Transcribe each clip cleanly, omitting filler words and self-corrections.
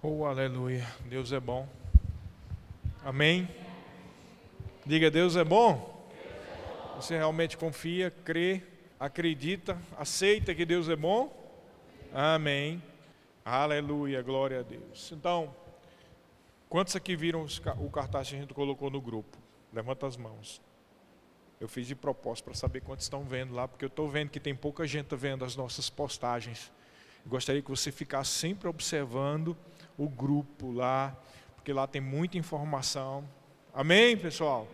Oh, aleluia. Deus é bom. Amém? Diga, Deus é bom. Você realmente confia, crê, acredita, aceita que Deus é bom? Amém. Aleluia, glória a Deus. Então, quantos aqui viram o cartaz que a gente colocou no grupo? Levanta as mãos. Eu fiz de propósito para saber quantos estão vendo lá, porque eu estou vendo que tem pouca gente vendo as nossas postagens. Gostaria que você ficasse sempre observando o grupo lá, porque lá tem muita informação. Amém, pessoal?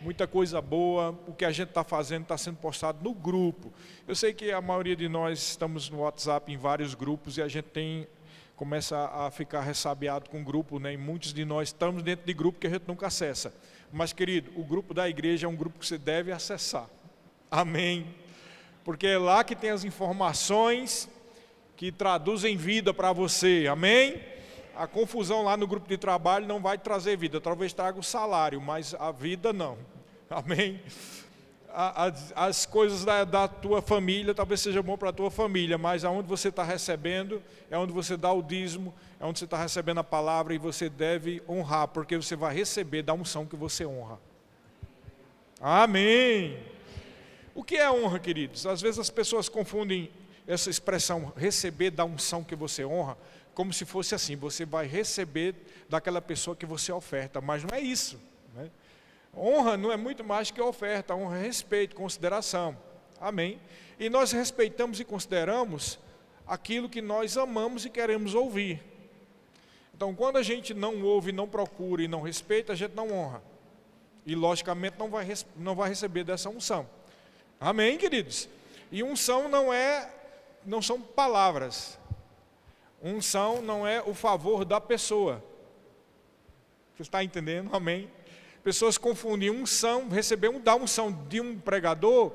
Muita coisa boa. O que a gente está fazendo está sendo postado no grupo. Eu sei que a maioria de nós estamos no WhatsApp em vários grupos e a gente começa a ficar ressabiado com o grupo, né? E muitos de nós estamos dentro de grupo que a gente nunca acessa. Mas, querido, o grupo da igreja é um grupo que você deve acessar. Amém? Porque é lá que tem as informações que traduzem vida para você. Amém? A confusão lá no grupo de trabalho não vai trazer vida. Talvez traga o salário, mas a vida não. Amém? As coisas da tua família, talvez seja bom para a tua família, mas aonde você está recebendo, é onde você dá o dízimo, é onde você está recebendo a palavra e você deve honrar, porque você vai receber da unção que você honra. Amém. O que é honra, queridos? Às vezes as pessoas confundem essa expressão, receber da unção que você honra, como se fosse assim, você vai receber daquela pessoa que você oferta, mas não é isso, né? Honra não é muito mais que oferta, honra é respeito, consideração. Amém? E nós respeitamos e consideramos aquilo que nós amamos e queremos ouvir. Então, quando a gente não ouve, não procura e não respeita, a gente não honra. E, logicamente, não vai receber dessa unção. Amém, queridos? E unção não são palavras. Unção não é o favor da pessoa. Você está entendendo? Amém? Pessoas confundem unção, receber da unção de um pregador,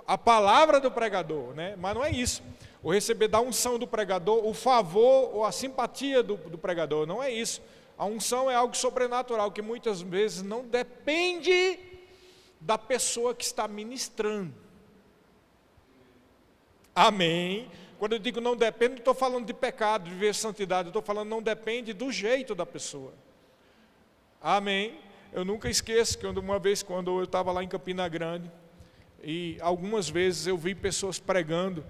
a palavra do pregador, né? Mas não é isso. O receber da unção do pregador, o favor ou a simpatia do pregador, não é isso. A unção é algo sobrenatural, que muitas vezes não depende da pessoa que está ministrando. Amém? Quando eu digo não depende, não estou falando de pecado, de viver santidade, eu estou falando não depende do jeito da pessoa. Amém? Eu nunca esqueço que uma vez, quando eu estava lá em Campina Grande, e algumas vezes eu vi pessoas pregando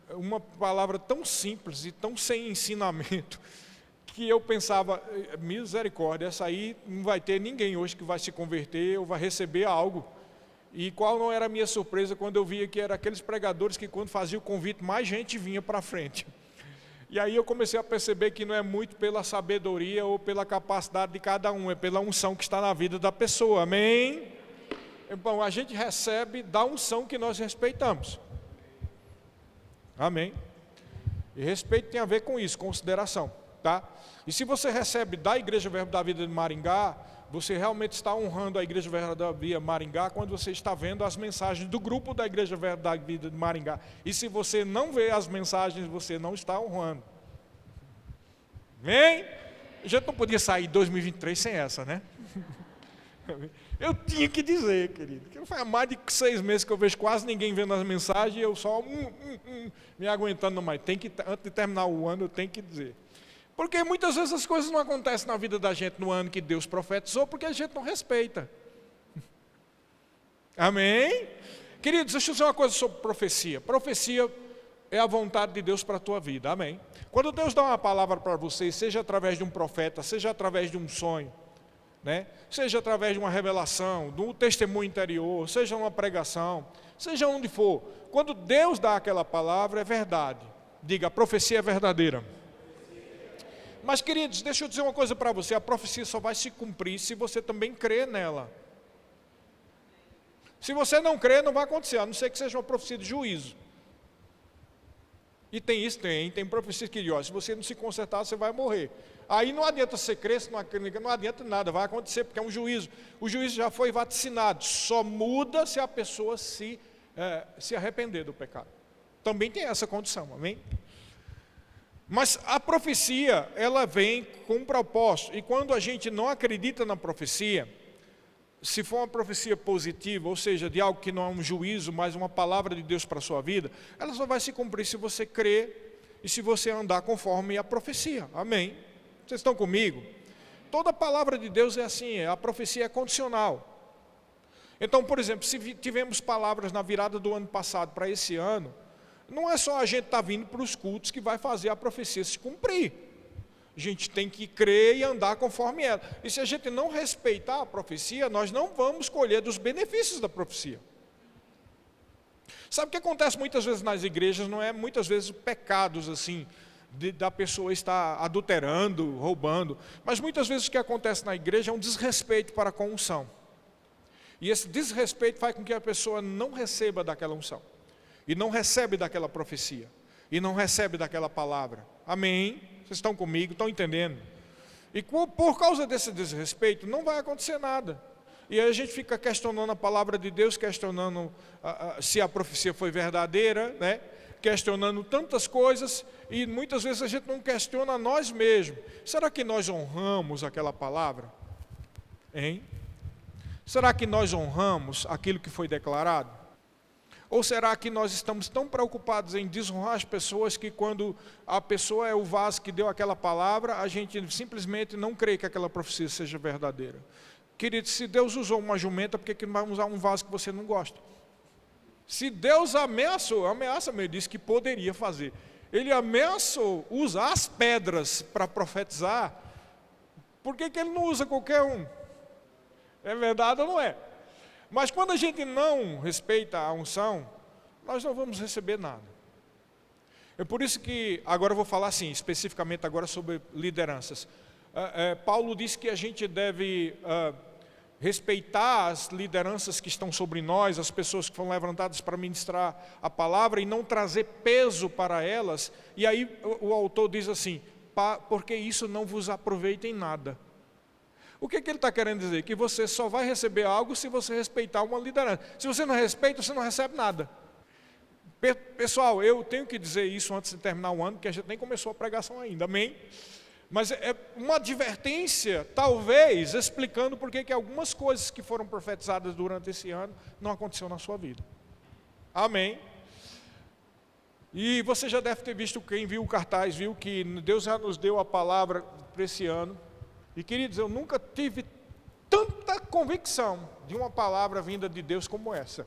uma palavra tão simples e tão sem ensinamento, que eu pensava, misericórdia, essa aí não vai ter ninguém hoje que vai se converter ou vai receber algo. E qual não era a minha surpresa quando eu via que eram aqueles pregadores que quando faziam o convite, mais gente vinha para frente. E aí eu comecei a perceber que não é muito pela sabedoria ou pela capacidade de cada um, é pela unção que está na vida da pessoa, amém? Então a gente recebe da unção que nós respeitamos, amém? E respeito tem a ver com isso, consideração, tá? E se você recebe da Igreja Verbo da Vida de Maringá, você realmente está honrando a Igreja Verbo da Vida de Maringá quando você está vendo as mensagens do grupo da Igreja Verbo da Vida de Maringá. E se você não vê as mensagens, você não está honrando. Amém? A gente não podia sair em 2023 sem essa, né? Eu tinha que dizer, querido, que faz mais de 6 meses que eu vejo quase ninguém vendo as mensagens e eu só me aguentando mais. Antes de terminar o ano, eu tenho que dizer. Porque muitas vezes as coisas não acontecem na vida da gente no ano que Deus profetizou, porque a gente não respeita. Amém? Queridos, deixa eu dizer uma coisa sobre profecia. Profecia é a vontade de Deus para a tua vida, amém? Quando Deus dá uma palavra para você, seja através de um profeta, seja através de um sonho, né? Seja através de uma revelação, de um testemunho interior, seja uma pregação, seja onde for. Quando Deus dá aquela palavra, é verdade. Diga, a profecia é verdadeira. Mas, queridos, deixa eu dizer uma coisa para você, a profecia só vai se cumprir se você também crer nela. Se você não crer, não vai acontecer, a não ser que seja uma profecia de juízo. E tem isso, tem profecia que diz, se você não se consertar, você vai morrer. Aí não adianta você crer, se não adianta nada, vai acontecer, porque é um juízo. O juízo já foi vaticinado, só muda se a pessoa se arrepender do pecado. Também tem essa condição, amém? Mas a profecia, ela vem com um propósito, e quando a gente não acredita na profecia, se for uma profecia positiva, ou seja, de algo que não é um juízo, mas uma palavra de Deus para a sua vida, ela só vai se cumprir se você crer e se você andar conforme a profecia, amém? Vocês estão comigo? Toda a palavra de Deus é assim, a profecia é condicional. Então, por exemplo, se tivemos palavras na virada do ano passado para esse ano, não é só a gente estar vindo para os cultos que vai fazer a profecia se cumprir. A gente tem que crer e andar conforme ela. E se a gente não respeitar a profecia, nós não vamos colher dos benefícios da profecia. Sabe o que acontece muitas vezes nas igrejas? Não é muitas vezes pecados assim, da pessoa estar adulterando, roubando. Mas muitas vezes o que acontece na igreja é um desrespeito para com a unção. E esse desrespeito faz com que a pessoa não receba daquela unção. E não recebe daquela profecia. E não recebe daquela palavra. Amém? Vocês estão comigo? Estão entendendo? E por causa desse desrespeito, não vai acontecer nada. E aí a gente fica questionando a palavra de Deus, questionando se a profecia foi verdadeira, né? Questionando tantas coisas, e muitas vezes a gente não questiona a nós mesmos. Será que nós honramos aquela palavra? Hein? Será que nós honramos aquilo que foi declarado? Ou será que nós estamos tão preocupados em desonrar as pessoas que quando a pessoa é o vaso que deu aquela palavra, a gente simplesmente não crê que aquela profecia seja verdadeira? Querido, se Deus usou uma jumenta, por que não vai usar um vaso que você não gosta? Se Deus ameaça mesmo, disse que poderia fazer. Ele ameaçou usar as pedras para profetizar, por que ele não usa qualquer um? É verdade ou não é? Mas quando a gente não respeita a unção, nós não vamos receber nada. É por isso que, agora eu vou falar assim, especificamente agora sobre lideranças. Paulo diz que a gente deve respeitar as lideranças que estão sobre nós, as pessoas que foram levantadas para ministrar a palavra e não trazer peso para elas. E aí o autor diz assim, porque isso não vos aproveita em nada. O que ele está querendo dizer? Que você só vai receber algo se você respeitar uma liderança. Se você não respeita, você não recebe nada. Pessoal, eu tenho que dizer isso antes de terminar o ano, porque a gente nem começou a pregação ainda, amém? Mas é uma advertência, talvez, explicando por que algumas coisas que foram profetizadas durante esse ano não aconteceu na sua vida. Amém? E você já deve ter visto, quem viu o cartaz, viu que Deus já nos deu a palavra para esse ano. E queridos, eu nunca tive tanta convicção de uma palavra vinda de Deus como essa.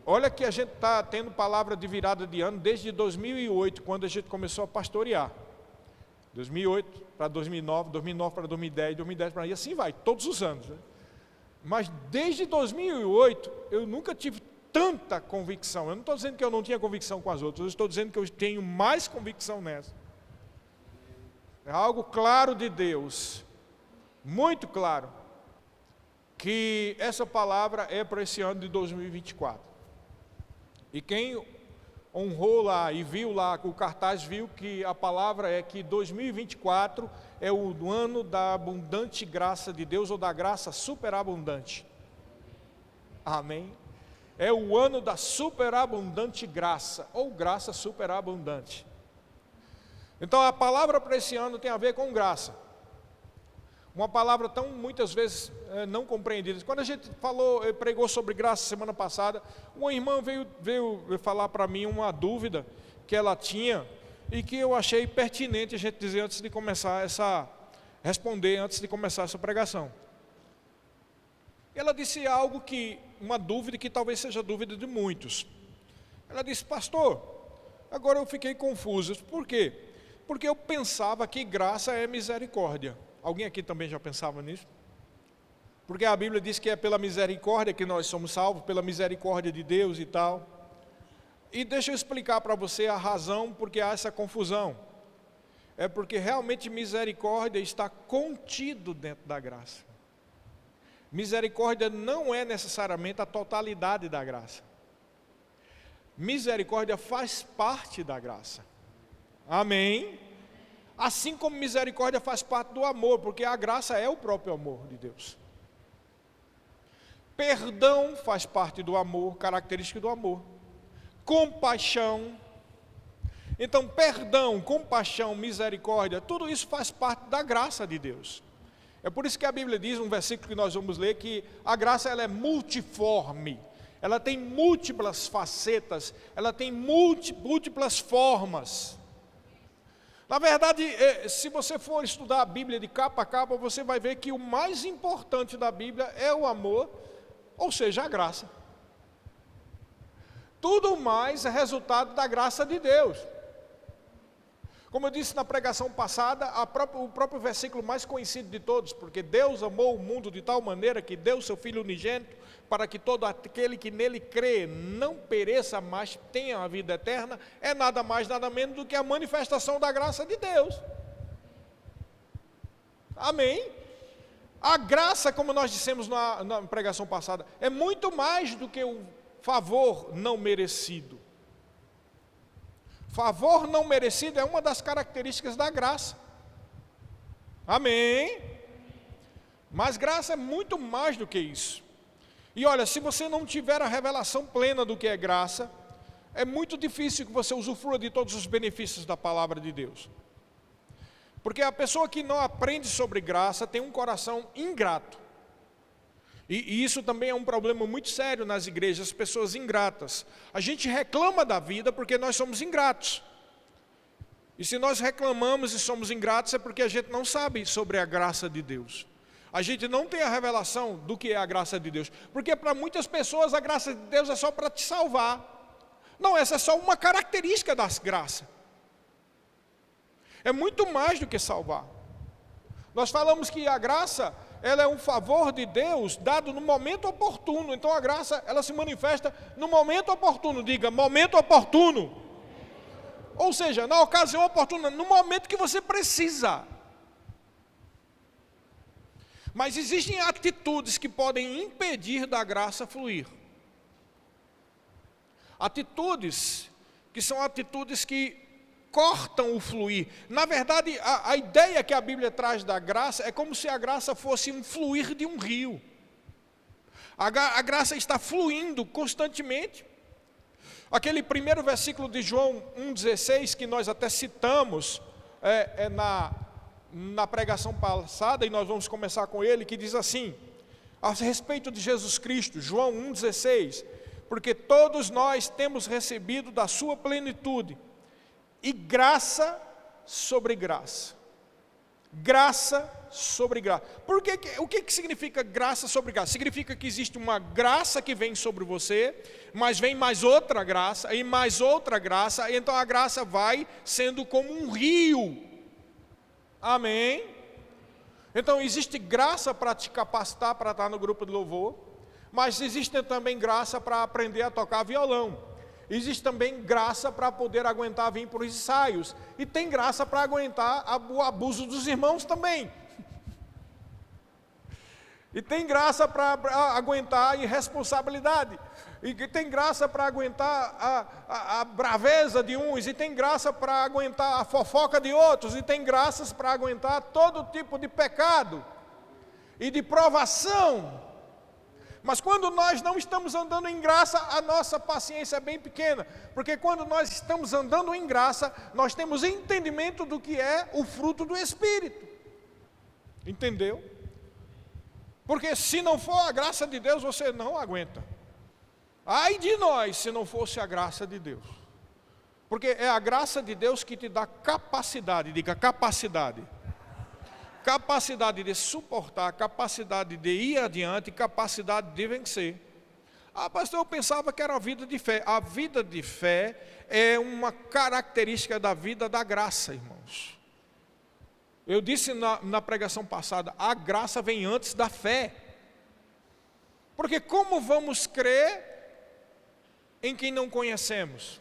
Olha que a gente está tendo palavra de virada de ano desde 2008, quando a gente começou a pastorear. 2008 para 2009, 2009 para 2010, 2010 para... E assim vai, todos os anos. Né? Mas desde 2008, eu nunca tive tanta convicção. Eu não estou dizendo que eu não tinha convicção com as outras, eu estou dizendo que eu tenho mais convicção nessa. É algo claro de Deus, muito claro, que essa palavra é para esse ano de 2024. E quem honrou lá e viu lá o cartaz, viu que a palavra é que 2024 é o ano da abundante graça de Deus, ou da graça superabundante. Amém? É o ano da superabundante graça, ou graça superabundante. Então a palavra para esse ano tem a ver com graça. Uma palavra tão muitas vezes não compreendida. Quando a gente pregou sobre graça semana passada, uma irmã veio falar para mim uma dúvida que ela tinha e que eu achei pertinente a gente dizer responder antes de começar essa pregação. Ela disse algo uma dúvida que talvez seja dúvida de muitos. Ela disse, pastor, agora eu fiquei confuso. Por quê? Porque eu pensava que graça é misericórdia. Alguém aqui também já pensava nisso? Porque a Bíblia diz que é pela misericórdia que nós somos salvos, pela misericórdia de Deus e tal. E deixa eu explicar para você a razão porque há essa confusão. É porque realmente misericórdia está contido dentro da graça. Misericórdia não é necessariamente a totalidade da graça. Misericórdia faz parte da graça. Amém? Assim como misericórdia faz parte do amor, porque a graça é o próprio amor de Deus. Perdão faz parte do amor, característica do amor. Compaixão. Então, perdão, compaixão, misericórdia, tudo isso faz parte da graça de Deus. É por isso que a Bíblia diz, um versículo que nós vamos ler, que a graça ela é multiforme. Ela tem múltiplas facetas, ela tem múltiplas formas. Na verdade, se você for estudar a Bíblia de capa a capa, você vai ver que o mais importante da Bíblia é o amor, ou seja, a graça. Tudo mais é resultado da graça de Deus. Como eu disse na pregação passada, o próprio versículo mais conhecido de todos, porque Deus amou o mundo de tal maneira que deu seu Filho unigênito, para que todo aquele que nele crê não pereça, mas tenha a vida eterna, é nada mais, nada menos do que a manifestação da graça de Deus. Amém? A graça, como nós dissemos na pregação passada, é muito mais do que o favor não merecido. Favor não merecido é uma das características da graça. Amém? Mas graça é muito mais do que isso. E olha, se você não tiver a revelação plena do que é graça, é muito difícil que você usufrua de todos os benefícios da palavra de Deus. Porque a pessoa que não aprende sobre graça tem um coração ingrato. E isso também é um problema muito sério nas igrejas, as pessoas ingratas. A gente reclama da vida porque nós somos ingratos. E se nós reclamamos e somos ingratos é porque a gente não sabe sobre a graça de Deus. A gente não tem a revelação do que é a graça de Deus. Porque para muitas pessoas a graça de Deus é só para te salvar. Não, essa é só uma característica das graças. É muito mais do que salvar. Nós falamos que a graça, ela é um favor de Deus dado no momento oportuno. Então a graça, ela se manifesta no momento oportuno. Diga, momento oportuno. Ou seja, na ocasião oportuna, no momento que você precisa. Mas existem atitudes que podem impedir da graça fluir. Atitudes que são atitudes que cortam o fluir. Na verdade, a ideia que a Bíblia traz da graça é como se a graça fosse um fluir de um rio. A graça está fluindo constantemente. Aquele primeiro versículo de João 1,16, que nós até citamos na pregação passada, e nós vamos começar com ele, que diz assim, a respeito de Jesus Cristo, João 1,16, porque todos nós temos recebido da sua plenitude, e graça sobre graça. Graça sobre graça. O que significa graça sobre graça? Significa que existe uma graça que vem sobre você, mas vem mais outra graça, e mais outra graça, e então a graça vai sendo como um rio. Amém? Então existe graça para te capacitar para estar no grupo de louvor, mas existe também graça para aprender a tocar violão. Existe também graça para poder aguentar vir para os ensaios. E tem graça para aguentar o abuso dos irmãos também. E tem graça para aguentar a irresponsabilidade. E tem graça para aguentar a braveza de uns. E tem graça para aguentar a fofoca de outros. E tem graças para aguentar todo tipo de pecado e de provação. Mas quando nós não estamos andando em graça, a nossa paciência é bem pequena. Porque quando nós estamos andando em graça, nós temos entendimento do que é o fruto do Espírito. Entendeu? Porque se não for a graça de Deus, você não aguenta. Ai de nós, se não fosse a graça de Deus. Porque é a graça de Deus que te dá capacidade, diga capacidade. Capacidade de suportar, capacidade de ir adiante, capacidade de vencer. Ah, pastor, eu pensava que era a vida de fé. A vida de fé é uma característica da vida da graça, irmãos. Eu disse na pregação passada, a graça vem antes da fé. Porque como vamos crer em quem não conhecemos?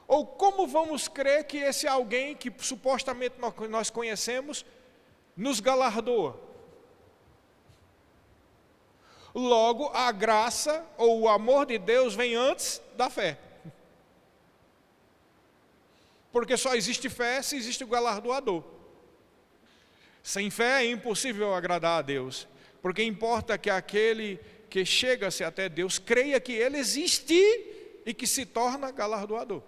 Ou como vamos crer que esse alguém que supostamente nós conhecemos nos galardoa? Logo, a graça ou o amor de Deus vem antes da fé. Porque só existe fé se existe o galardoador. Sem fé é impossível agradar a Deus. Porque importa que aquele que chega-se até Deus creia que Ele existe e que se torna galardoador.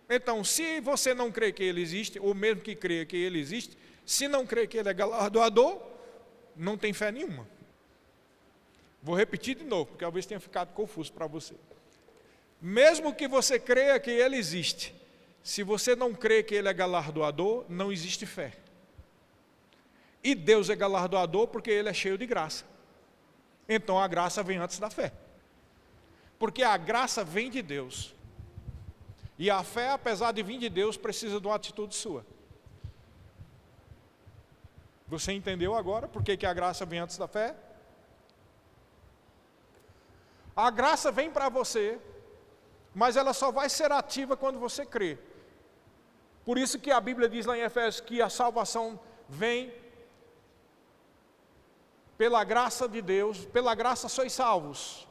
Então, se você não crê que Ele existe, ou mesmo que creia que Ele existe, se não crê que Ele é galardoador, não tem fé nenhuma. Vou repetir de novo, porque talvez tenha ficado confuso para você. Mesmo que você creia que Ele existe, Se você não crê que Ele é galardoador, não existe fé. E Deus é galardoador porque Ele é cheio de graça. Então a graça vem antes da fé. Porque a graça vem de Deus. E a fé, apesar de vir de Deus, precisa de uma atitude sua. Você entendeu agora por que a graça vem antes da fé? A graça vem para você, mas ela só vai ser ativa quando você crê. Por isso que a Bíblia diz lá em Efésios que a salvação vem pela graça de Deus, pela graça sois salvos,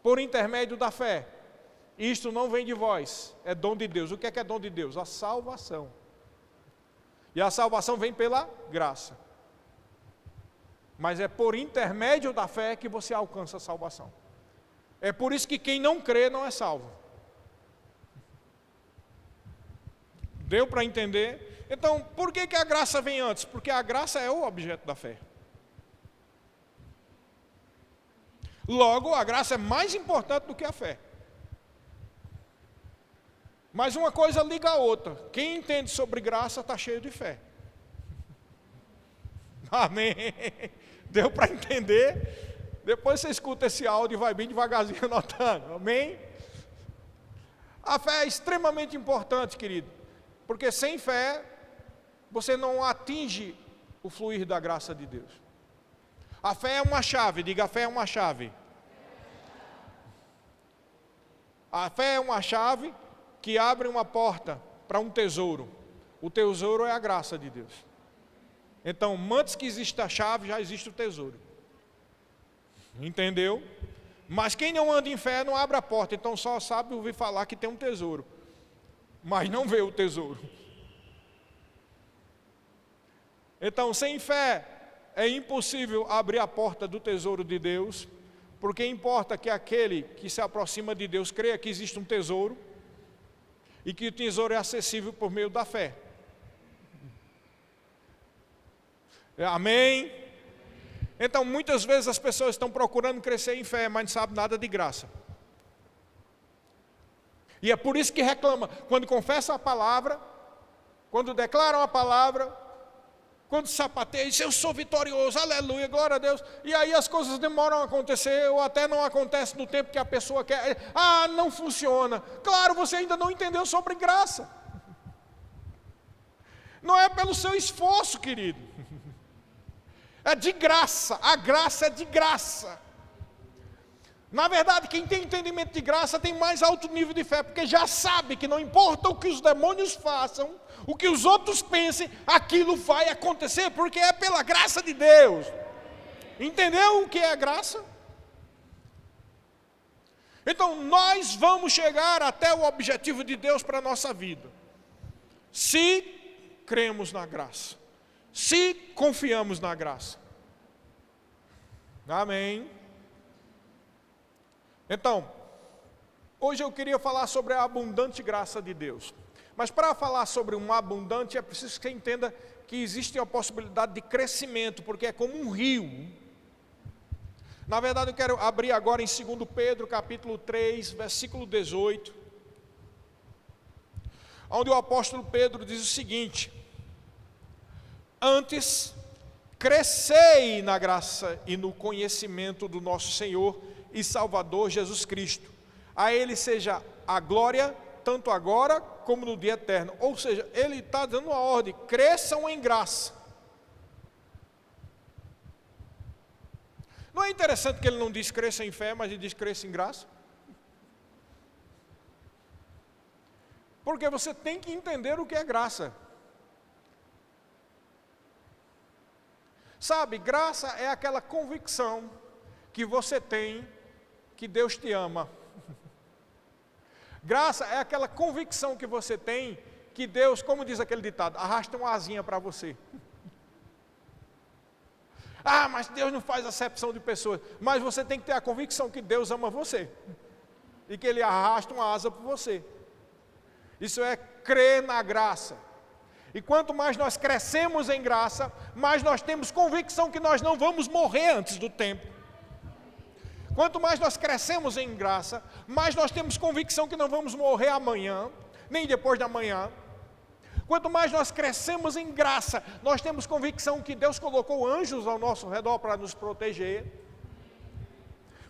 por intermédio da fé. Isto não vem de vós, é dom de Deus. O que é dom de Deus? A salvação. E a salvação vem pela graça. Mas é por intermédio da fé que você alcança a salvação. É por isso que quem não crê não é salvo. Deu para entender? Então, por que a graça vem antes? Porque a graça é o objeto da fé. Logo, a graça é mais importante do que a fé. Mas uma coisa liga a outra. Quem entende sobre graça está cheio de fé. Amém? Deu para entender? Depois você escuta esse áudio e vai bem devagarzinho anotando. Amém? A fé é extremamente importante, querido. Porque sem fé, você não atinge o fluir da graça de Deus. A fé é uma chave, diga, a fé é uma chave. A fé é uma chave que abre uma porta para um tesouro. O tesouro é a graça de Deus. Então, antes que exista a chave, já existe o tesouro. Entendeu? Mas quem não anda em fé não abre a porta, então só sabe ouvir falar que tem um tesouro, mas não vê o tesouro. Então, sem fé, é impossível abrir a porta do tesouro de Deus, porque importa que aquele que se aproxima de Deus creia que existe um tesouro, e que o tesouro é acessível por meio da fé. Amém? Então, muitas vezes as pessoas estão procurando crescer em fé, mas não sabem nada de graça. E é por isso que reclama, quando confessa a palavra, quando declaram a palavra, quando sapateia, diz, eu sou vitorioso, aleluia, glória a Deus. E aí as coisas demoram a acontecer, ou até não acontece no tempo que a pessoa quer. Ah, não funciona. Claro, você ainda não entendeu sobre graça. Não é pelo seu esforço, querido. É de graça, a graça é de graça. Na verdade, quem tem entendimento de graça tem mais alto nível de fé, porque já sabe que não importa o que os demônios façam, o que os outros pensem, aquilo vai acontecer, porque é pela graça de Deus. Entendeu o que é a graça? Então, nós vamos chegar até o objetivo de Deus para a nossa vida, se cremos na graça, se confiamos na graça. Amém? Então, hoje eu queria falar sobre a abundante graça de Deus. Mas para falar sobre uma abundante, é preciso que você entenda que existe a possibilidade de crescimento, porque é como um rio. Na verdade, eu quero abrir agora em 2 Pedro, capítulo 3, versículo 18, onde o apóstolo Pedro diz o seguinte: antes, crescei na graça e no conhecimento do nosso Senhor e Salvador Jesus Cristo. A Ele seja a glória, tanto agora como no dia eterno. Ou seja, Ele está dando uma ordem, cresçam em graça. Não é interessante que Ele não diz cresça em fé, mas Ele diz cresça em graça? Porque você tem que entender o que é graça. Sabe, graça é aquela convicção que você tem que Deus te ama. Graça é aquela convicção que você tem que Deus, como diz aquele ditado, arrasta uma asinha para você. Ah, mas Deus não faz acepção de pessoas. Mas você tem que ter a convicção que Deus ama você e que Ele arrasta uma asa por você. Isso é crer na graça. E quanto mais nós crescemos em graça, mais nós temos convicção que nós não vamos morrer antes do tempo. Quanto mais nós crescemos em graça, mais nós temos convicção que não vamos morrer amanhã, nem depois da manhã. Quanto mais nós crescemos em graça, nós temos convicção que Deus colocou anjos ao nosso redor para nos proteger.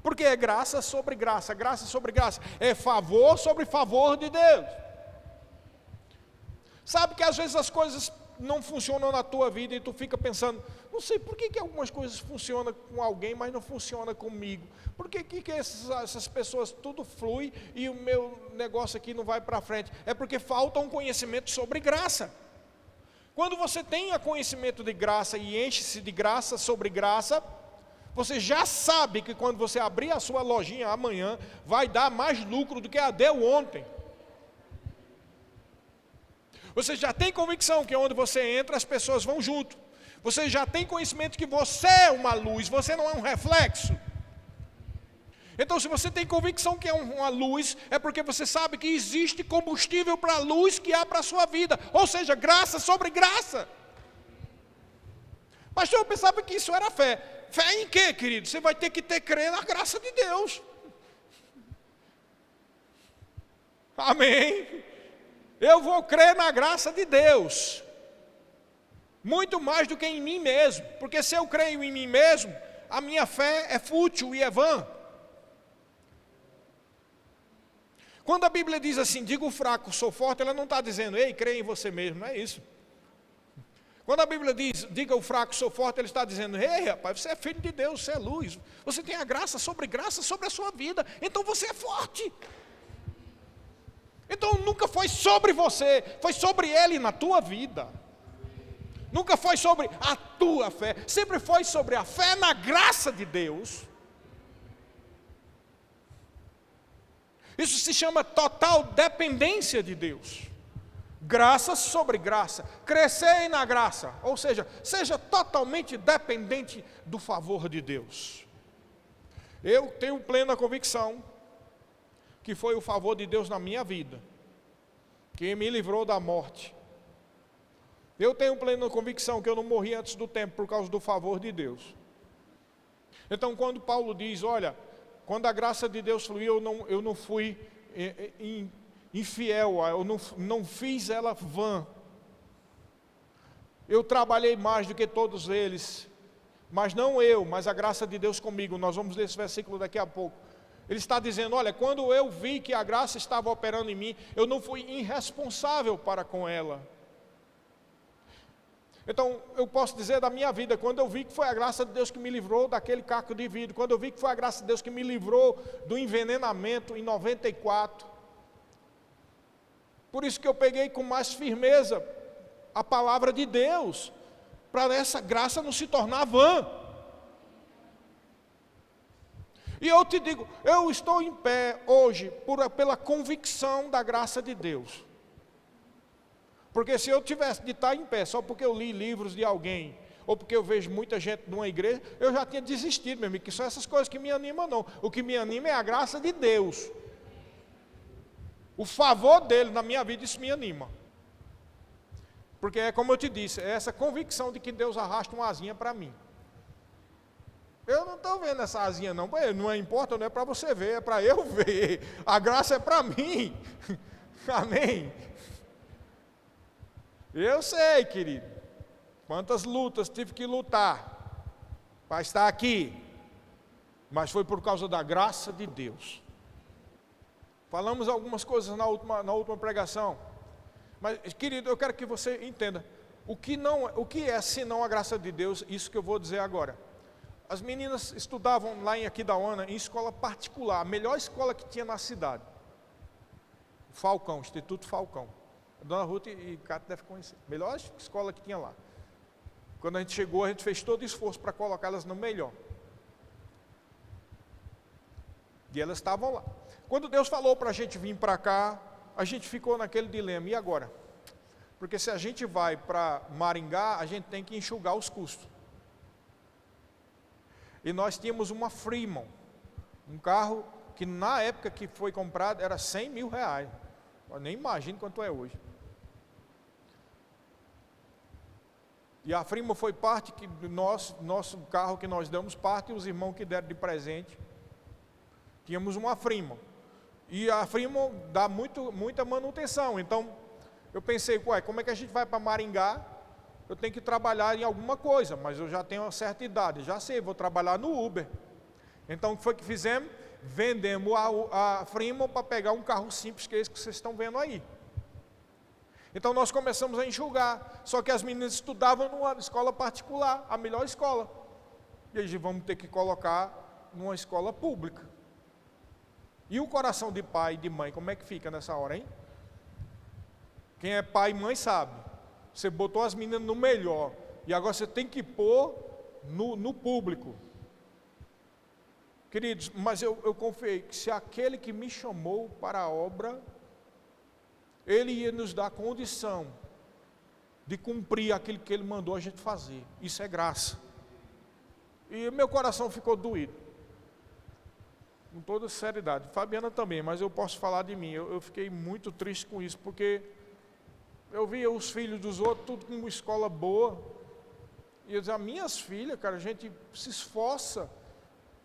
Porque é graça sobre graça, graça sobre graça, é favor sobre favor de Deus. Sabe que às vezes as coisas não funcionam na tua vida e tu fica pensando, não sei por que algumas coisas funcionam com alguém, mas não funcionam comigo. Por que essas pessoas tudo flui e o meu negócio aqui não vai para frente? É porque falta um conhecimento sobre graça. Quando você tem conhecimento de graça e enche-se de graça sobre graça, você já sabe que quando você abrir a sua lojinha amanhã, vai dar mais lucro do que a deu ontem. Você já tem convicção que onde você entra, as pessoas vão junto. Você já tem conhecimento que você é uma luz, você não é um reflexo. Então, se você tem convicção que é uma luz, é porque você sabe que existe combustível para a luz que há para a sua vida. Ou seja, graça sobre graça. Pastor, eu pensava que isso era fé. Fé em quê, querido? Você vai ter que crer na graça de Deus. Amém? Eu vou crer na graça de Deus. Muito mais do que em mim mesmo. Porque se eu creio em mim mesmo, a minha fé é fútil e é vã. Quando a Bíblia diz assim, diga o fraco, sou forte, ela não está dizendo, ei, creia em você mesmo, não é isso. Quando a Bíblia diz, diga o fraco, sou forte, ele está dizendo, ei rapaz, você é filho de Deus, você é luz, você tem a graça sobre a sua vida, então você é forte. Então nunca foi sobre você, foi sobre Ele na tua vida. Nunca foi sobre a tua fé, sempre foi sobre a fé na graça de Deus. Isso se chama total dependência de Deus. Graça sobre graça, crescer na graça, ou seja, seja totalmente dependente do favor de Deus. Eu tenho plena convicção que foi o favor de Deus na minha vida, que me livrou da morte. Eu tenho plena convicção que eu não morri antes do tempo por causa do favor de Deus. Então, quando Paulo diz, olha, quando a graça de Deus fluiu, eu não fui infiel, eu não fiz ela vã. Eu trabalhei mais do que todos eles, mas não eu, mas a graça de Deus comigo. Nós vamos ler esse versículo daqui a pouco. Ele está dizendo, olha, quando eu vi que a graça estava operando em mim, eu não fui irresponsável para com ela. Então, eu posso dizer da minha vida, quando eu vi que foi a graça de Deus que me livrou daquele caco de vidro, quando eu vi que foi a graça de Deus que me livrou do envenenamento em 94, por isso que eu peguei com mais firmeza a palavra de Deus, para essa graça não se tornar vã. E eu te digo, eu estou em pé hoje pela convicção da graça de Deus. Porque se eu tivesse de estar em pé só porque eu li livros de alguém, ou porque eu vejo muita gente numa igreja, eu já tinha desistido, meu amigo, que são essas coisas que me animam não. O que me anima é a graça de Deus. O favor dele na minha vida, isso me anima. Porque é como eu te disse, é essa convicção de que Deus arrasta uma asinha para mim. Eu não estou vendo essa asinha não, não importa, não é para você ver, é para eu ver. A graça é para mim. Amém. Eu sei, querido, quantas lutas tive que lutar para estar aqui, mas foi por causa da graça de Deus. Falamos algumas coisas na última pregação, mas, querido, eu quero que você entenda, o que é senão a graça de Deus, isso que eu vou dizer agora. As meninas estudavam lá em Aquidauana, em escola particular, a melhor escola que tinha na cidade, Falcão, Instituto Falcão. A dona Ruth e Cátia devem conhecer. Melhor escola que tinha lá. Quando a gente chegou, a gente fez todo o esforço para colocá-las no melhor. E elas estavam lá. Quando Deus falou para a gente vir para cá, a gente ficou naquele dilema. E agora? Porque se a gente vai para Maringá, a gente tem que enxugar os custos. E nós tínhamos uma Freeman, um carro que na época que foi comprado era 100 mil reais. Eu nem imagino quanto é hoje. E a Freeman foi parte do nosso carro que nós damos parte, e os irmãos que deram de presente. Tínhamos uma Freeman. E a Fremont dá muita manutenção. Então, eu pensei, ué, como é que a gente vai para Maringá? Eu tenho que trabalhar em alguma coisa, mas eu já tenho uma certa idade, já sei, vou trabalhar no Uber. Então, o que foi que fizemos? Vendemos a Fremont para pegar um carro simples, que é esse que vocês estão vendo aí. Então, nós começamos a enxugar, só que as meninas estudavam numa escola particular, a melhor escola. E aí, vamos ter que colocar numa escola pública. E o coração de pai e de mãe, como é que fica nessa hora, hein? Quem é pai e mãe sabe. Você botou as meninas no melhor, e agora você tem que pôr no público. Queridos, mas eu confiei que se aquele que me chamou para a obra, ele ia nos dar condição de cumprir aquilo que ele mandou a gente fazer. Isso é graça. E meu coração ficou doído. Com toda seriedade. Fabiana também, mas eu posso falar de mim. Eu fiquei muito triste com isso, porque eu via os filhos dos outros, tudo com uma escola boa. E eu dizia, minhas filhas, cara, a gente se esforça,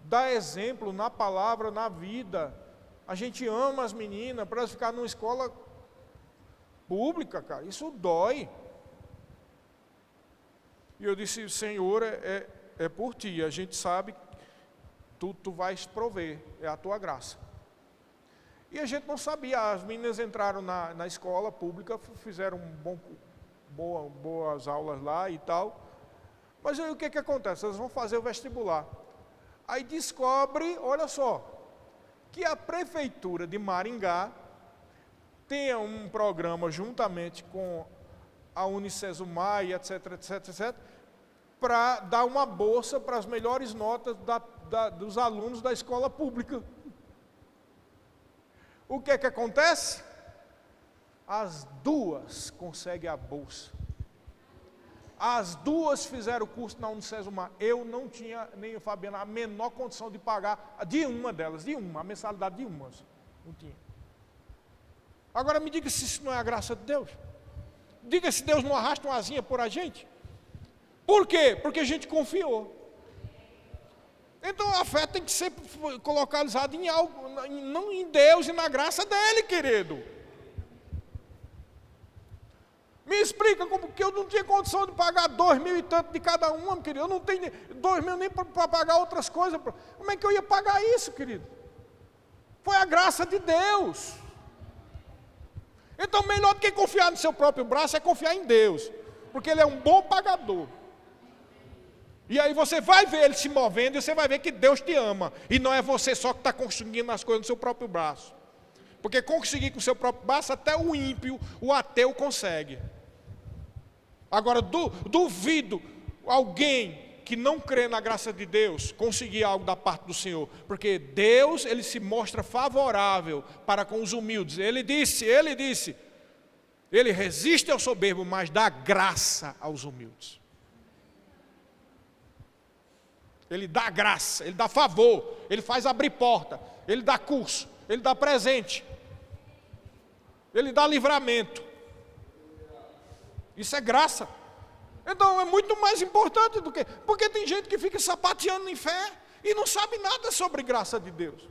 dá exemplo na palavra, na vida. A gente ama as meninas, para elas ficarem numa escola pública, cara, isso dói. E eu disse, Senhor, é por ti, a gente sabe, tu vais prover, é a tua graça. E a gente não sabia, as meninas entraram na escola pública, fizeram boas aulas lá e tal, mas aí o que acontece? Elas vão fazer o vestibular. Aí descobre, olha só, que a prefeitura de Maringá tem um programa juntamente com a Unicesumar, etc, para dar uma bolsa para as melhores notas dos alunos da escola pública. O que acontece? As duas conseguem a bolsa. As duas fizeram o curso na Unicesumar. Eu não tinha, nem o Fabiano, a menor condição de pagar de uma delas, a mensalidade de uma. Não tinha. Agora me diga se isso não é a graça de Deus. Diga se Deus não arrasta uma asinha por a gente. Por quê? Porque a gente confiou. Então a fé tem que ser colocalizada em algo, não em Deus e na graça dele, querido. Me explica como que eu não tinha condição de pagar 2.000 e tanto de cada uma, querido. Eu não tenho 2.000 nem para pagar outras coisas. Como é que eu ia pagar isso, querido? Foi a graça de Deus. Então melhor do que confiar no seu próprio braço é confiar em Deus, porque Ele é um bom pagador. E aí você vai ver Ele se movendo e você vai ver que Deus te ama. E não é você só que está conseguindo as coisas no seu próprio braço. Porque conseguir com o seu próprio braço, até o ímpio, o ateu consegue. Agora, duvido alguém que não crê na graça de Deus conseguir algo da parte do Senhor. Porque Deus, Ele se mostra favorável para com os humildes. Ele disse, Ele resiste ao soberbo, mas dá graça aos humildes. Ele dá graça, Ele dá favor, Ele faz abrir porta, Ele dá curso, Ele dá presente, Ele dá livramento. Isso é graça. Então é muito mais importante do que... Porque tem gente que fica sapateando em fé e não sabe nada sobre graça de Deus.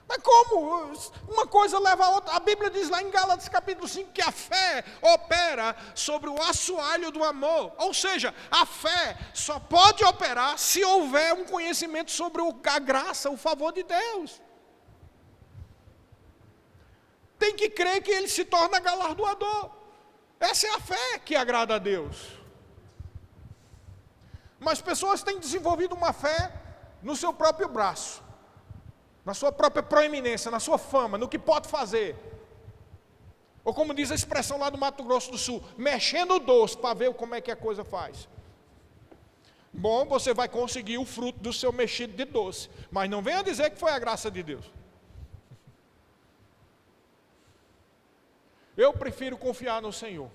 Mas como? Uma coisa leva a outra. A Bíblia diz lá em Gálatas capítulo 5 que a fé opera sobre o assoalho do amor. Ou seja, a fé só pode operar se houver um conhecimento sobre a graça, o favor de Deus. Tem que crer que Ele se torna galardoador. Essa é a fé que agrada a Deus. Mas pessoas têm desenvolvido uma fé no seu próprio braço, na sua própria proeminência, na sua fama, no que pode fazer. Ou como diz a expressão lá do Mato Grosso do Sul, mexendo o doce para ver como é que a coisa faz. Bom, você vai conseguir o fruto do seu mexido de doce, mas não venha dizer que foi a graça de Deus. Eu prefiro confiar no Senhor.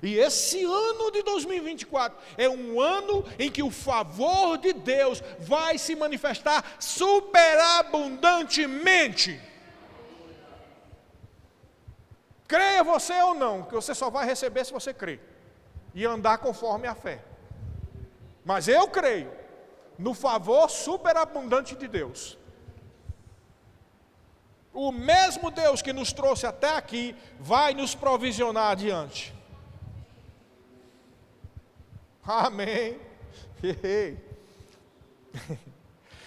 E esse ano de 2024 é um ano em que o favor de Deus vai se manifestar superabundantemente. Creia você ou não, que você só vai receber se você crer e andar conforme a fé. Mas eu creio no favor superabundante de Deus. O mesmo Deus que nos trouxe até aqui vai nos provisionar adiante. Amém.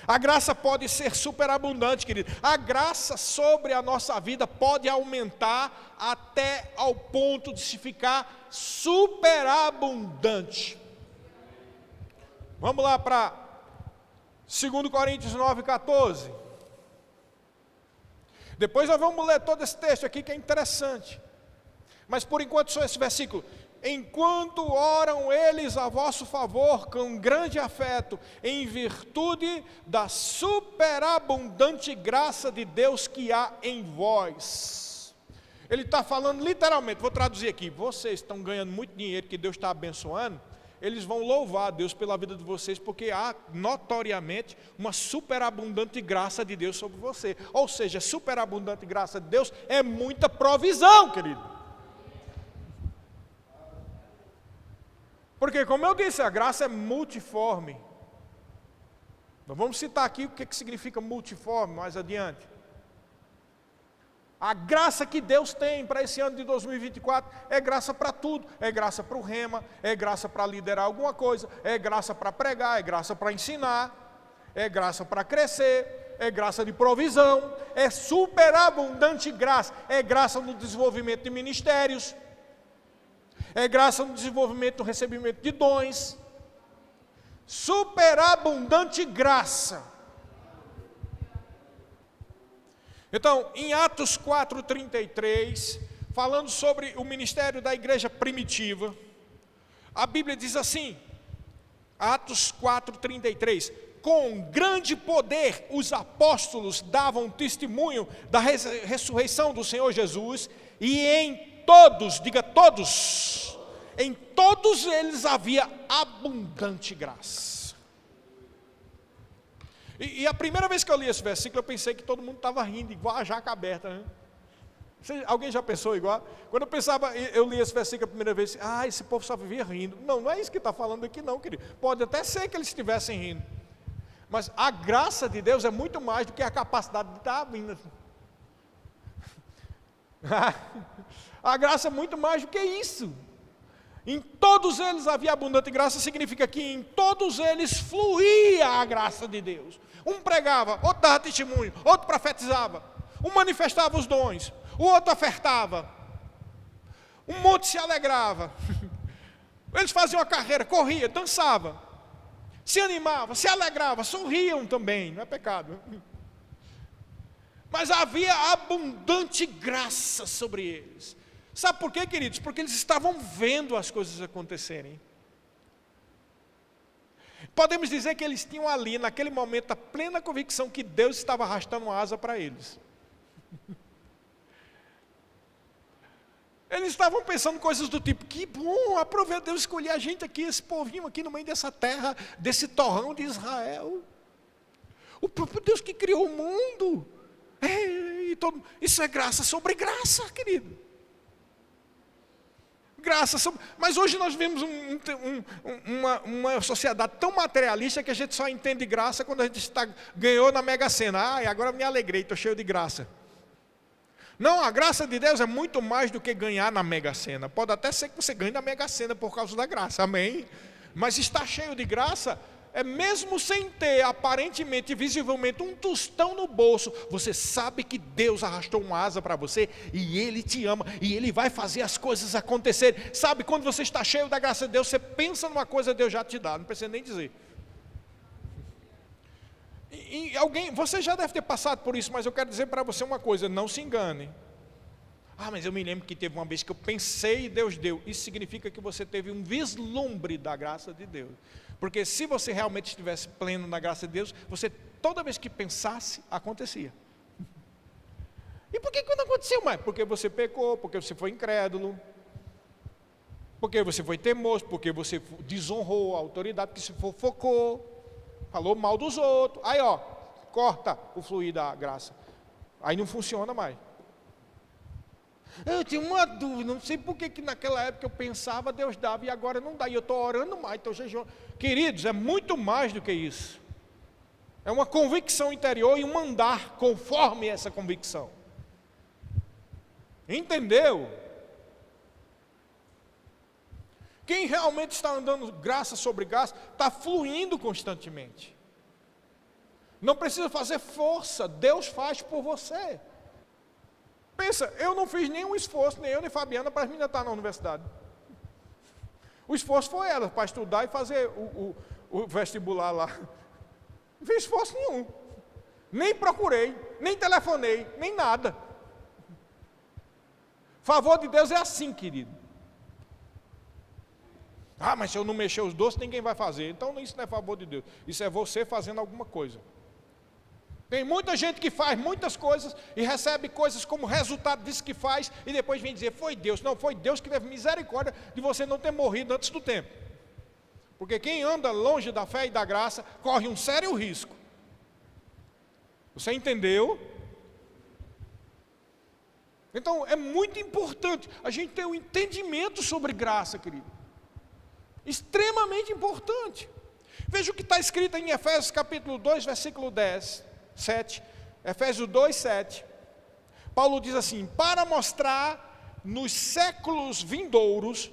A graça pode ser superabundante, querido. A graça sobre a nossa vida pode aumentar até ao ponto de se ficar superabundante. Vamos lá para 2 Coríntios 9,14. Depois nós vamos ler todo esse texto aqui que é interessante. Mas por enquanto só esse versículo. Enquanto oram eles a vosso favor com grande afeto, em virtude da superabundante graça de Deus que há em vós. Ele está falando literalmente, vou traduzir aqui, vocês estão ganhando muito dinheiro que Deus está abençoando, eles vão louvar a Deus pela vida de vocês, porque há notoriamente uma superabundante graça de Deus sobre você. Ou seja, superabundante graça de Deus é muita provisão, querido. Porque, como eu disse, a graça é multiforme. Nós vamos citar aqui o que significa multiforme mais adiante. A graça que Deus tem para esse ano de 2024 é graça para tudo. É graça para o rema, é graça para liderar alguma coisa, é graça para pregar, é graça para ensinar, é graça para crescer, é graça de provisão, é superabundante graça, é graça no desenvolvimento de ministérios, é graça no desenvolvimento, no recebimento de dons, superabundante graça. Então, em Atos 4,33, falando sobre o ministério da igreja primitiva, a Bíblia diz assim, Atos 4,33, com grande poder os apóstolos davam testemunho da ressurreição do Senhor Jesus, e em todos, diga todos, em todos eles havia abundante graça. E a primeira vez que eu li esse versículo, eu pensei que todo mundo estava rindo, igual a jaca aberta, né? Alguém já pensou igual? Quando eu li esse versículo a primeira vez, esse povo só vivia rindo. Não, não é isso que está falando aqui não, querido. Pode até ser que eles estivessem rindo. Mas a graça de Deus é muito mais do que a capacidade de estar vindo. A graça é muito mais do que isso. Em todos eles havia abundante graça, significa que em todos eles fluía a graça de Deus. Um pregava, outro dava testemunho, outro profetizava, um manifestava os dons, o outro ofertava, um monte se alegrava. Eles faziam a carreira, corria, dançava, se animava, se alegrava, sorriam também, não é pecado. Mas havia abundante graça sobre eles. Sabe por quê, queridos? Porque eles estavam vendo as coisas acontecerem. Podemos dizer que eles tinham ali, naquele momento, a plena convicção que Deus estava arrastando uma asa para eles. Eles estavam pensando coisas do tipo, que bom, aprove Deus escolher a gente aqui, esse povinho aqui no meio dessa terra, desse torrão de Israel. O próprio Deus que criou o mundo. Isso é graça sobre graça, querido. Graça sobre... Mas hoje nós vivemos uma sociedade tão materialista que a gente só entende graça quando a gente ganhou na Mega Sena. Agora me alegrei, estou cheio de graça. Não, a graça de Deus é muito mais do que ganhar na Mega Sena. Pode até ser que você ganhe na Mega Sena por causa da graça, amém? Mas estar cheio de graça é mesmo sem ter aparentemente, visivelmente, um tostão no bolso, você sabe que Deus arrastou uma asa para você, e Ele te ama, e Ele vai fazer as coisas acontecerem. Sabe, quando você está cheio da graça de Deus, você pensa numa coisa, Deus já te dá, não precisa nem dizer. Você já deve ter passado por isso, mas eu quero dizer para você uma coisa, não se engane. Mas eu me lembro que teve uma vez que eu pensei e Deus deu. Isso significa que você teve um vislumbre da graça de Deus. Porque se você realmente estivesse pleno na graça de Deus, você toda vez que pensasse, acontecia. E por que não aconteceu mais? Porque você pecou, porque você foi incrédulo, porque você foi teimoso, porque você desonrou a autoridade, porque você fofocou, falou mal dos outros. Aí corta o fluir da graça. Aí não funciona mais. Eu tinha uma dúvida, não sei por que naquela época eu pensava, Deus dava, e agora não dá, e eu estou orando mais, estou jejuando. Queridos, é muito mais do que isso. É uma convicção interior e um andar conforme essa convicção. Entendeu? Quem realmente está andando graça sobre graça, está fluindo constantemente. Não precisa fazer força, Deus faz por você. Pensa, eu não fiz nenhum esforço, nem eu nem Fabiana, para as meninas estar na universidade. O esforço foi ela, para estudar e fazer o vestibular lá. Não fiz esforço nenhum. Nem procurei, nem telefonei, nem nada. Favor de Deus é assim, querido. Ah, mas se eu não mexer os doces, ninguém vai fazer. Então isso não é favor de Deus. Isso é você fazendo alguma coisa. Tem muita gente que faz muitas coisas e recebe coisas como resultado disso que faz e depois vem dizer, foi Deus. Não, foi Deus que teve misericórdia de você não ter morrido antes do tempo. Porque quem anda longe da fé e da graça corre um sério risco. Você entendeu? Então é muito importante a gente ter um entendimento sobre graça, querido. Extremamente importante. Veja o que está escrito em Efésios capítulo 2, versículo 7. Efésios 2, 7. Paulo diz assim, para mostrar nos séculos vindouros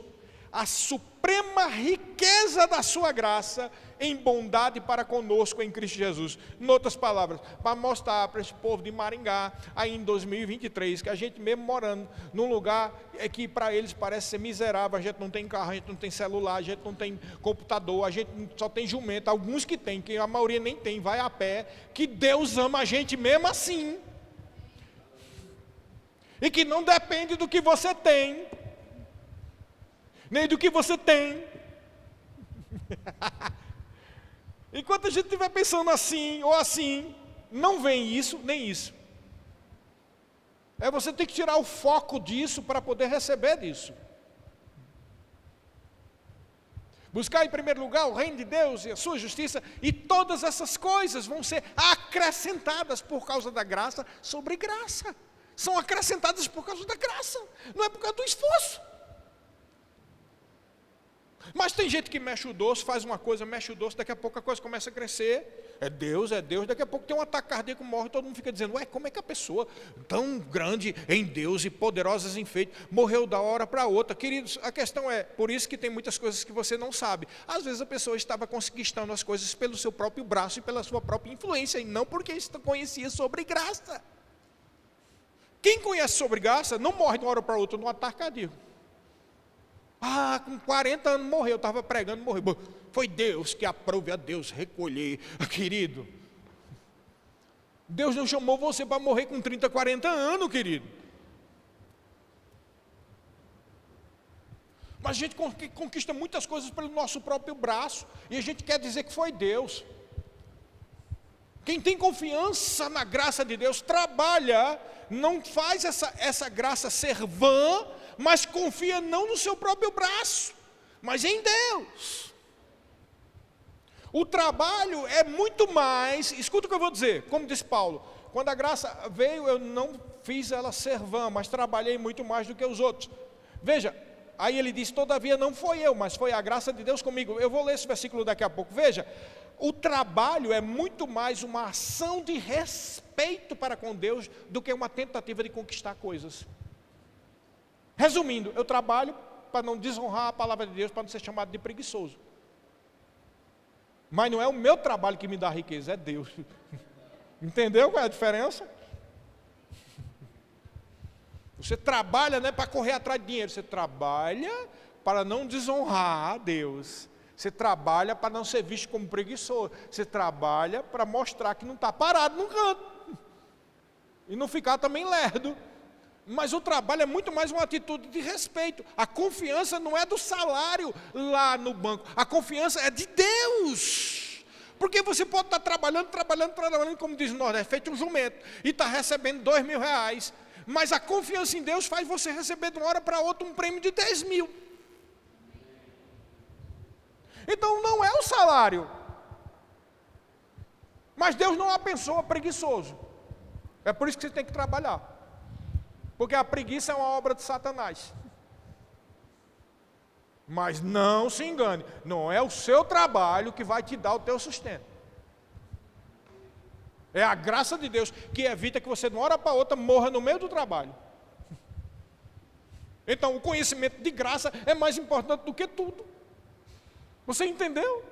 a suprema riqueza da sua graça em bondade para conosco em Cristo Jesus. Em outras palavras, para mostrar para esse povo de Maringá, aí em 2023, que a gente mesmo morando num lugar que para eles parece ser miserável, a gente não tem carro, a gente não tem celular, a gente não tem computador, a gente só tem jumento, alguns que tem, que a maioria nem tem, vai a pé, que Deus ama a gente mesmo assim, e que não depende do que você tem, nem do que você tem. Enquanto a gente estiver pensando assim ou assim, não vem isso nem isso. Você tem que tirar o foco disso para poder receber disso. Buscar em primeiro lugar o reino de Deus e a sua justiça, e todas essas coisas vão ser acrescentadas por causa da graça sobre graça. São acrescentadas por causa da graça, não é por causa do esforço. Mas tem gente que mexe o doce, faz uma coisa, mexe o doce, daqui a pouco a coisa começa a crescer. É Deus, daqui a pouco tem um ataque cardíaco, morre, todo mundo fica dizendo, ué, como é que a pessoa tão grande em Deus e poderosa em feito, morreu da hora para outra? Queridos, a questão é, por isso que tem muitas coisas que você não sabe. Às vezes a pessoa estava conquistando as coisas pelo seu próprio braço e pela sua própria influência, e não porque conhecia sobre graça. Quem conhece sobre graça, não morre de uma hora para outra num ataque cardíaco. Ah, com 40 anos morreu, estava pregando, morreu. Foi Deus que aprove a Deus recolher. Querido, Deus não chamou você para morrer com 30, 40 anos, querido. Mas a gente conquista muitas coisas pelo nosso próprio braço, e a gente quer dizer que foi Deus. Quem tem confiança na graça de Deus, trabalha, não faz essa graça ser vã, mas confia não no seu próprio braço, mas em Deus. O trabalho é muito mais, escuta o que eu vou dizer, como diz Paulo, quando a graça veio, eu não fiz ela ser vã, mas trabalhei muito mais do que os outros. Veja, aí ele diz, todavia não foi eu, mas foi a graça de Deus comigo. Eu vou ler esse versículo daqui a pouco. Veja, o trabalho é muito mais uma ação de respeito para com Deus do que uma tentativa de conquistar coisas. Resumindo, eu trabalho para não desonrar a palavra de Deus, para não ser chamado de preguiçoso. Mas não é o meu trabalho que me dá riqueza, é Deus. Entendeu qual é a diferença? Você trabalha, não é para correr atrás de dinheiro, você trabalha para não desonrar a Deus. Você trabalha para não ser visto como preguiçoso. Você trabalha para mostrar que não está parado num canto. E não ficar também lerdo. Mas o trabalho é muito mais uma atitude de respeito. A confiança não é do salário lá no banco. A confiança é de Deus. Porque você pode estar trabalhando, como diz o Nordeste, feito um jumento, e está recebendo R$2.000. Mas a confiança em Deus faz você receber de uma hora para outra um prêmio de 10.000. Então não é o salário. Mas Deus não abençoa preguiçoso. É por isso que você tem que trabalhar. Porque a preguiça é uma obra de Satanás. Mas não se engane, não é o seu trabalho que vai te dar o teu sustento. É a graça de Deus que evita que você de uma hora para outra morra no meio do trabalho. Então, o conhecimento de graça é mais importante do que tudo. Você entendeu?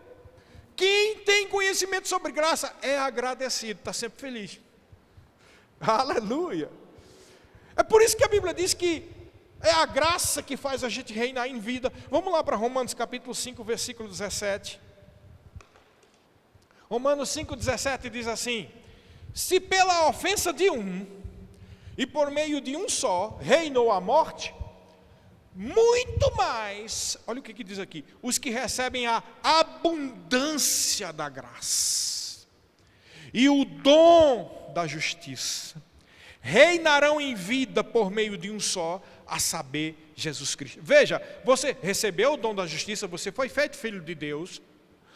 Quem tem conhecimento sobre graça é agradecido, está sempre feliz. Aleluia. É por isso que a Bíblia diz que é a graça que faz a gente reinar em vida. Vamos lá para Romanos capítulo 5, versículo 17. Romanos 5,17 diz assim: se pela ofensa de um, e por meio de um só, reinou a morte, muito mais, olha o que diz aqui, os que recebem a abundância da graça e o dom da justiça, reinarão em vida por meio de um só, a saber, Jesus Cristo. Veja, você recebeu o dom da justiça, você foi feito filho de Deus,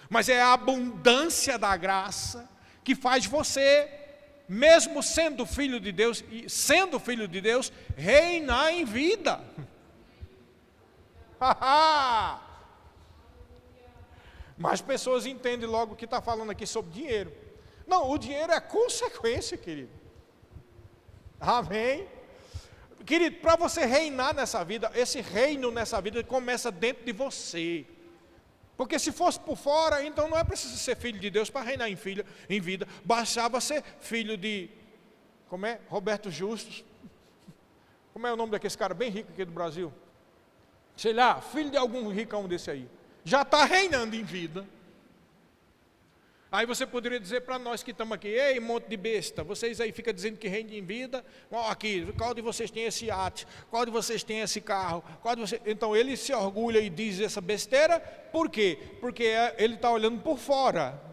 mas é a abundância da graça que faz você, mesmo sendo filho de Deus, e sendo filho de Deus, reinar em vida. Mas pessoas entendem logo que está falando aqui sobre dinheiro. Não, o dinheiro é consequência, querido. Amém? Querido, para você reinar nessa vida, esse reino nessa vida começa dentro de você. Porque se fosse por fora, então não é preciso ser filho de Deus para reinar em vida. Bastava ser filho de, como é? Roberto Justus. Como é o nome daquele cara bem rico aqui do Brasil? Sei lá, filho de algum ricão desse aí. Já está reinando em vida. Aí você poderia dizer para nós que estamos aqui: ei, monte de besta, vocês aí ficam dizendo que reina em vida. Aqui, qual de vocês tem esse iate? Qual de vocês tem esse carro? Então ele se orgulha e diz essa besteira. Por quê? Porque ele está olhando por fora.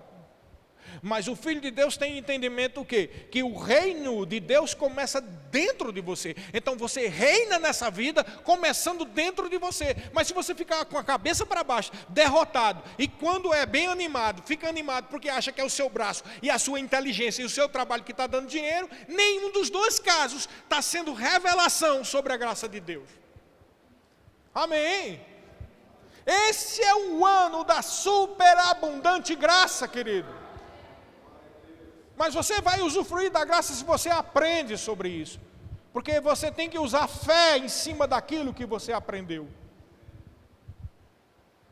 Mas o Filho de Deus tem entendimento o quê? Que o reino de Deus começa dentro de você. Então você reina nessa vida começando dentro de você. Mas se você ficar com a cabeça para baixo, derrotado, e quando é bem animado, fica animado porque acha que é o seu braço e a sua inteligência e o seu trabalho que está dando dinheiro, nenhum dos dois casos está sendo revelação sobre a graça de Deus. Amém? Esse é o ano da superabundante graça, querido. Mas você vai usufruir da graça se você aprende sobre isso. Porque você tem que usar fé em cima daquilo que você aprendeu.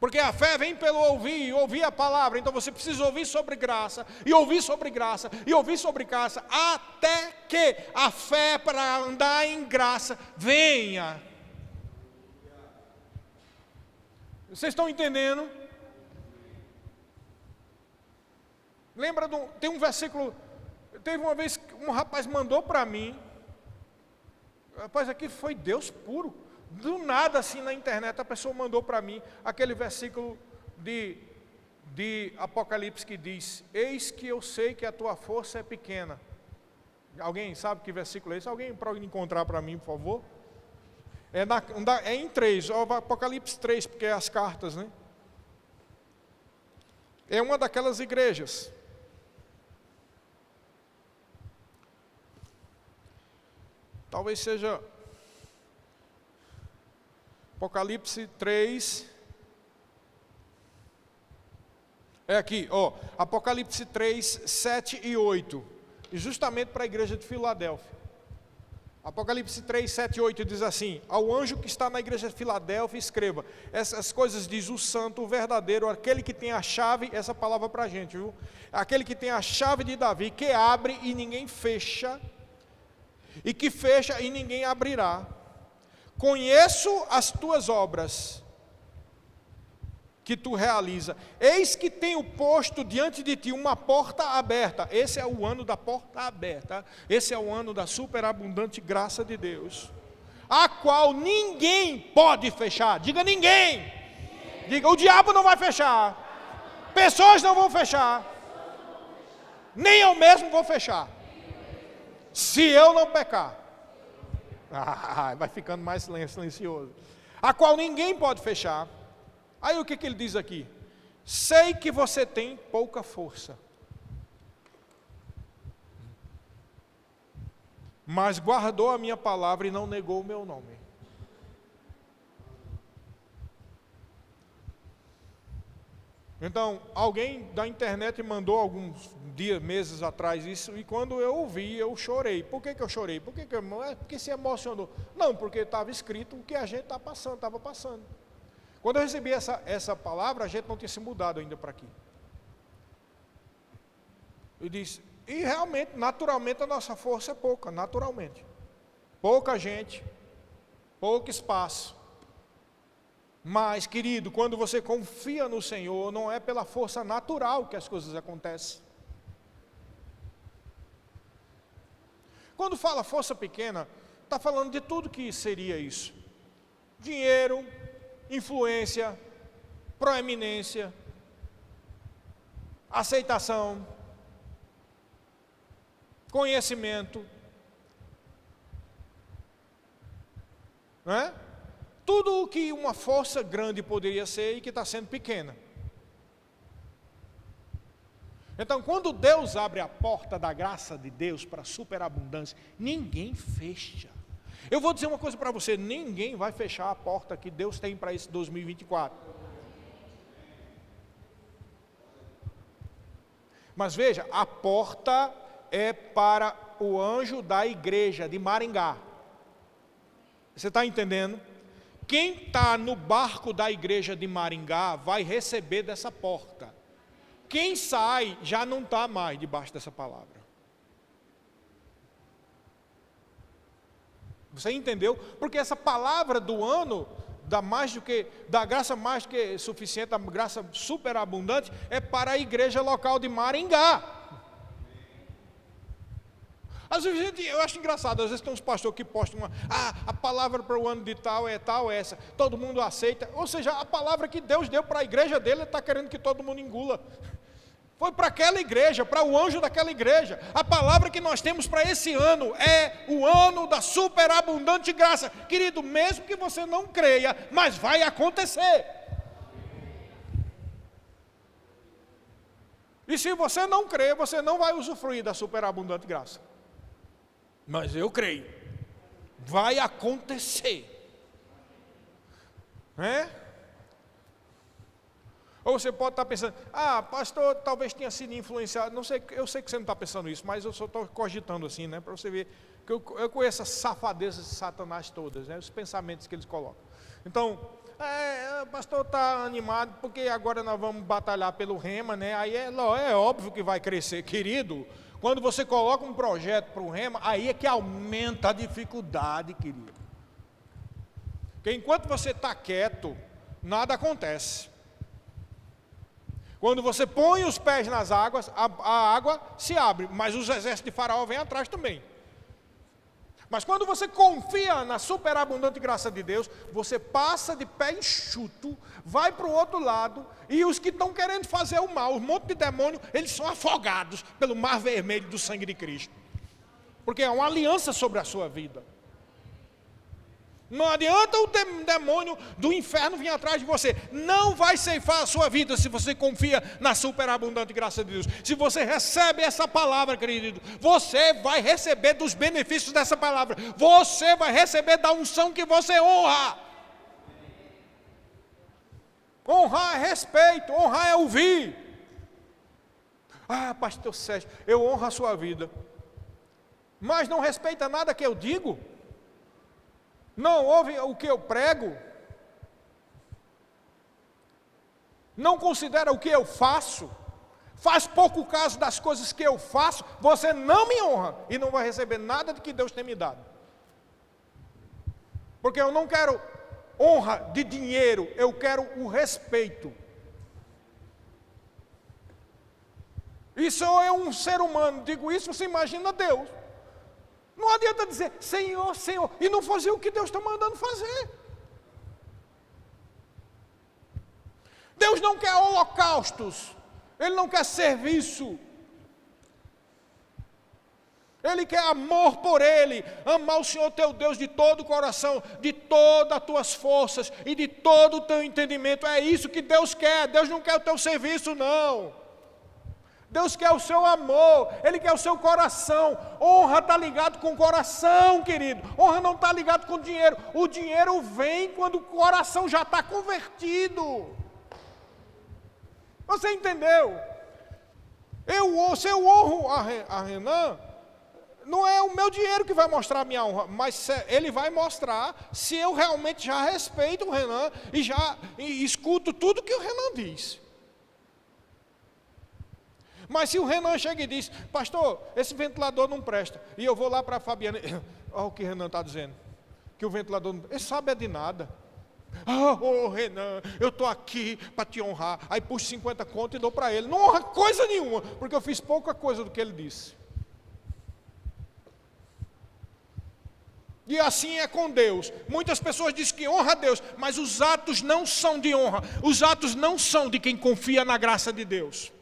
Porque a fé vem pelo ouvir a palavra. Então você precisa ouvir sobre graça, e ouvir sobre graça, e ouvir sobre graça, até que a fé para andar em graça venha. Vocês estão entendendo? Lembra, tem um versículo, teve uma vez que um rapaz mandou para mim, rapaz, aqui foi Deus puro, do nada assim na internet a pessoa mandou para mim aquele versículo de Apocalipse que diz: eis que eu sei que a tua força é pequena. Alguém sabe que versículo é esse? Alguém pode encontrar para mim, por favor? É em 3, Apocalipse 3, porque é as cartas, né? É uma daquelas igrejas. Talvez seja Apocalipse 3. É aqui, Apocalipse 3, 7 e 8. E justamente para a igreja de Filadélfia. Apocalipse 3, 7 e 8 diz assim: ao anjo que está na igreja de Filadélfia escreva: essas coisas diz o santo, o verdadeiro, aquele que tem a chave, essa palavra para a gente, viu? Aquele que tem a chave de Davi, que abre e ninguém fecha, e que fecha e ninguém abrirá. Conheço as tuas obras que tu realiza. Eis que tenho posto diante de ti uma porta aberta. Esse é o ano da porta aberta. Esse é o ano da superabundante graça de Deus, a qual ninguém pode fechar. Diga ninguém. Diga, o diabo não vai fechar. Pessoas não vão fechar. Nem eu mesmo vou fechar. Se eu não pecar. Vai ficando mais silencioso. A qual ninguém pode fechar. Aí o que ele diz aqui? Sei que você tem pouca força, mas guardou a minha palavra e não negou o meu nome. Então, alguém da internet mandou alguns dias, meses atrás isso, e quando eu ouvi, eu chorei. Por que eu chorei? Porque se emocionou. Não, porque estava escrito o que a gente estava passando. Quando eu recebi essa palavra, a gente não tinha se mudado ainda para aqui. Eu disse, e realmente, naturalmente, a nossa força é pouca, naturalmente. Pouca gente, pouco espaço. Mas, querido, quando você confia no Senhor, não é pela força natural que as coisas acontecem. Quando fala força pequena, está falando de tudo que seria isso. Dinheiro, influência, proeminência, aceitação, conhecimento, não é? Tudo o que uma força grande poderia ser e que está sendo pequena. Então, quando Deus abre a porta da graça de Deus para a superabundância, ninguém fecha. Eu vou dizer uma coisa para você, ninguém vai fechar a porta que Deus tem para esse 2024. Mas veja, a porta é para o anjo da igreja de Maringá. Você está entendendo? Quem está no barco da igreja de Maringá vai receber dessa porta. Quem sai já não está mais debaixo dessa palavra. Você entendeu? Porque essa palavra do ano, da graça mais do que suficiente, da graça superabundante, é para a igreja local de Maringá. Às vezes, eu acho engraçado, às vezes tem uns pastores que postam a palavra para o ano de tal é tal, essa, todo mundo aceita, ou seja, a palavra que Deus deu para a igreja dele, ele está querendo que todo mundo engula. Foi para aquela igreja, para o anjo daquela igreja. A palavra que nós temos para esse ano é o ano da superabundante graça. Querido, mesmo que você não creia, mas vai acontecer. E se você não crê, você não vai usufruir da superabundante graça. Mas eu creio, vai acontecer, né? Ou você pode estar pensando, pastor, talvez tenha sido influenciado, não sei, eu sei que você não está pensando isso, mas eu só estou cogitando assim, né, para você ver, que eu conheço as safadezas de Satanás todas, né, os pensamentos que eles colocam. Então, o pastor está animado, porque agora nós vamos batalhar pelo rema, né, aí é óbvio que vai crescer, querido. Quando você coloca um projeto para o rema, aí é que aumenta a dificuldade, querido. Porque enquanto você está quieto, nada acontece. Quando você põe os pés nas águas, a água se abre, mas os exércitos de Faraó vêm atrás também. Mas quando você confia na superabundante graça de Deus, você passa de pé enxuto, vai para o outro lado, e os que estão querendo fazer o mal, um monte de demônio, eles são afogados pelo mar vermelho do sangue de Cristo. Porque é uma aliança sobre a sua vida. Não adianta o demônio do inferno vir atrás de você. Não vai ceifar a sua vida se você confia na superabundante graça de Deus. Se você recebe essa palavra, querido, você vai receber dos benefícios dessa palavra. Você vai receber da unção que você honra. Honrar é respeito, honrar é ouvir. Pastor Sérgio, eu honro a sua vida, mas não respeita nada que eu digo? Não ouve o que eu prego? Não considera o que eu faço? Faz pouco caso das coisas que eu faço? Você não me honra e não vai receber nada de que Deus tem me dado. Porque eu não quero honra de dinheiro, eu quero o respeito. Isso é um ser humano, digo isso, você imagina Deus. Não adianta dizer, Senhor, Senhor, e não fazer o que Deus está mandando fazer. Deus não quer holocaustos, Ele não quer serviço. Ele quer amor por Ele, amar o Senhor teu Deus de todo o coração, de todas as tuas forças e de todo o teu entendimento. É isso que Deus quer, Deus não quer o teu serviço, não. Deus quer o seu amor, Ele quer o seu coração. Honra está ligado com o coração, querido. Honra não está ligado com o dinheiro. O dinheiro vem quando o coração já está convertido. Você entendeu? Se eu honro a Renan, não é o meu dinheiro que vai mostrar a minha honra, mas ele vai mostrar se eu realmente já respeito o Renan e escuto tudo que o Renan diz. Mas se o Renan chega e diz, pastor, esse ventilador não presta, e eu vou lá para a Fabiana, olha o que o Renan está dizendo, que o ventilador não presta, ele sabe de nada. Renan, eu estou aqui para te honrar, aí puxo 50 conto e dou para ele, não honra coisa nenhuma, porque eu fiz pouca coisa do que ele disse. E assim é com Deus. Muitas pessoas dizem que honra a Deus, mas os atos não são de honra, os atos não são de quem confia na graça de Deus.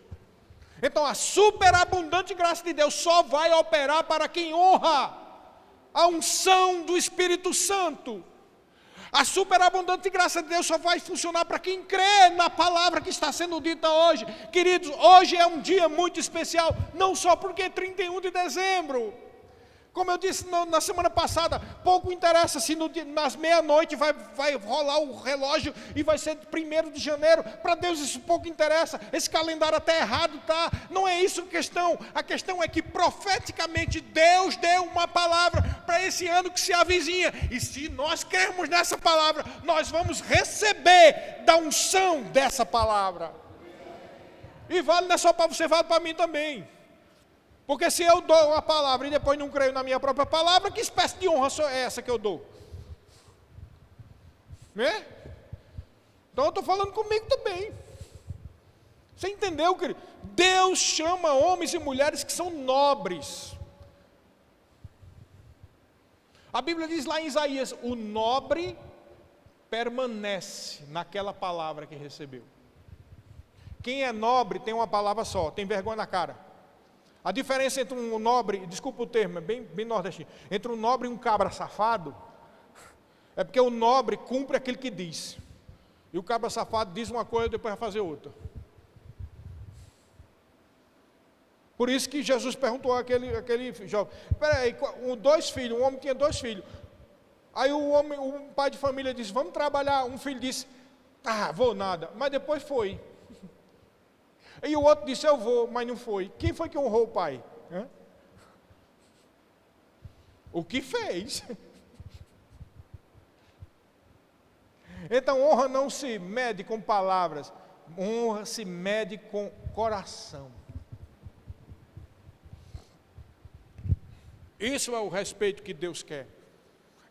Então a superabundante graça de Deus só vai operar para quem honra a unção do Espírito Santo. A superabundante graça de Deus só vai funcionar para quem crê na palavra que está sendo dita hoje. Queridos, hoje é um dia muito especial, não só porque é 31 de dezembro. Como eu disse na semana passada, pouco interessa se nas meia-noite vai rolar o relógio e vai ser 1º de janeiro. Para Deus isso pouco interessa. Esse calendário até errado tá. Não é isso a questão. A questão é que profeticamente Deus deu uma palavra para esse ano que se avizinha. E se nós crermos nessa palavra, nós vamos receber da unção dessa palavra. E vale não é só para você, vale para mim também. Porque se eu dou uma palavra e depois não creio na minha própria palavra, que espécie de honra é essa que eu dou? Né? Então eu estou falando comigo também. Você entendeu, querido? Deus chama homens e mulheres que são nobres. A Bíblia diz lá em Isaías, o nobre permanece naquela palavra que recebeu. Quem é nobre tem uma palavra só, tem vergonha na cara. A diferença entre um nobre, desculpa o termo, é bem nordestino, entre um nobre e um cabra safado, é porque o nobre cumpre aquilo que diz, e o cabra safado diz uma coisa e depois vai fazer outra. Por isso que Jesus perguntou àquele jovem, peraí, um homem tinha 2 filhos, aí o pai de família disse, vamos trabalhar, um filho disse, vou nada, mas depois foi. E o outro disse, eu vou, mas não foi. Quem foi que honrou o pai? O que fez? Então honra não se mede com palavras, honra se mede com coração. Isso é o respeito que Deus quer.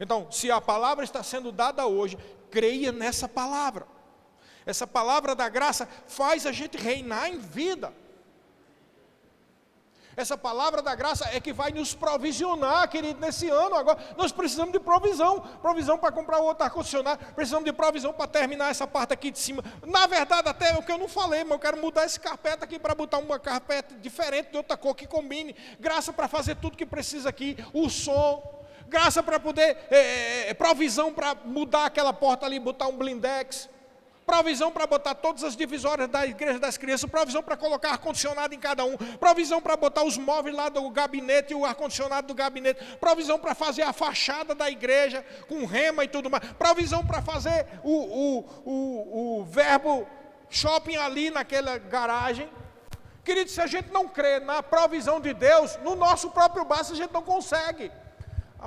Então, se a palavra está sendo dada hoje, creia nessa palavra. Essa palavra da graça faz a gente reinar em vida. Essa palavra da graça é que vai nos provisionar, querido, nesse ano. Agora, nós precisamos de provisão. Provisão para comprar outro ar-condicionado. Precisamos de provisão para terminar essa parte aqui de cima. Na verdade, até o que eu não falei, mas eu quero mudar esse carpete aqui para botar uma carpete diferente, de outra cor, que combine. Graça para fazer tudo que precisa aqui. O som. Graça para poder, provisão para mudar aquela porta ali, botar um blindex. Provisão para botar todas as divisórias da igreja das crianças, provisão para colocar ar-condicionado em cada um, provisão para botar os móveis lá do gabinete e o ar-condicionado do gabinete, provisão para fazer a fachada da igreja com rema e tudo mais, provisão para fazer o verbo shopping ali naquela garagem. Querido, se a gente não crê na provisão de Deus, no nosso próprio braço a gente não consegue.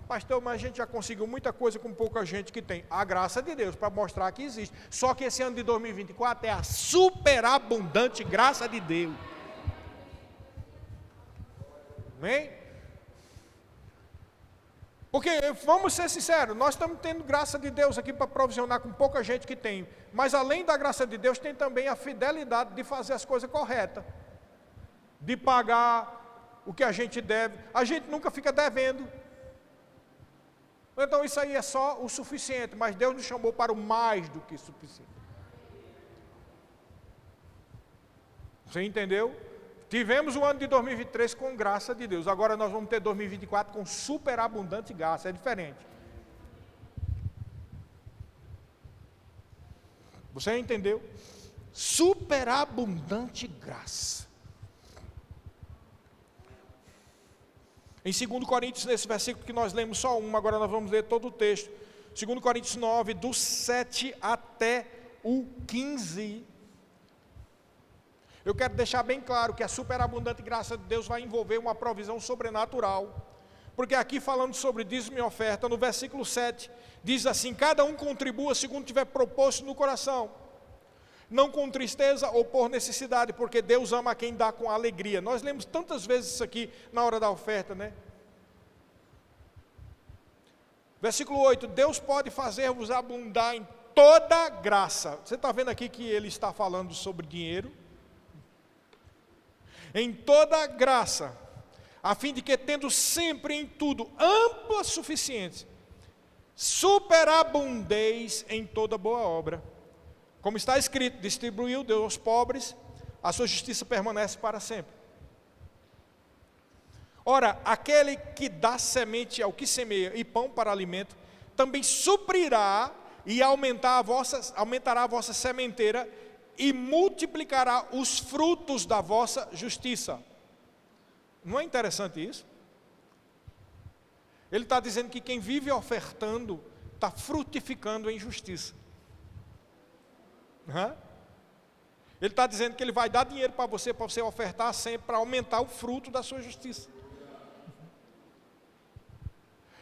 Pastor, mas a gente já conseguiu muita coisa com pouca gente que tem. A graça de Deus, para mostrar que existe. Só que esse ano de 2024 é a superabundante graça de Deus. Amém? Porque, vamos ser sinceros, nós estamos tendo graça de Deus aqui para provisionar com pouca gente que tem. Mas além da graça de Deus, tem também a fidelidade de fazer as coisas corretas. De pagar o que a gente deve. A gente nunca fica devendo. Então isso aí é só o suficiente, mas Deus nos chamou para o mais do que suficiente. Você entendeu? Tivemos o ano de 2023 com graça de Deus, agora nós vamos ter 2024 com superabundante graça, é diferente. Você entendeu? Superabundante graça. Em 2 Coríntios, nesse versículo que nós lemos só um, agora nós vamos ler todo o texto. 2 Coríntios 9, do 7 até o 15. Eu quero deixar bem claro que a superabundante graça de Deus vai envolver uma provisão sobrenatural. Porque aqui falando sobre dízimo e oferta, no versículo 7, diz assim: cada um contribua segundo tiver proposto no coração, não com tristeza ou por necessidade, porque Deus ama quem dá com alegria. Nós lemos tantas vezes isso aqui na hora da oferta, né? Versículo 8, Deus pode fazer-vos abundar em toda graça. Você está vendo aqui que ele está falando sobre dinheiro? Em toda graça, a fim de que, tendo sempre em tudo ampla suficiência, superabundeis em toda boa obra. Como está escrito: distribuiu Deus aos pobres, a sua justiça permanece para sempre. Ora, aquele que dá semente ao que semeia e pão para alimento, também suprirá e aumentará a vossa sementeira e multiplicará os frutos da vossa justiça. Não é interessante isso? Ele está dizendo que quem vive ofertando está frutificando em justiça. Ele está dizendo que ele vai dar dinheiro para você ofertar sempre, para aumentar o fruto da sua justiça.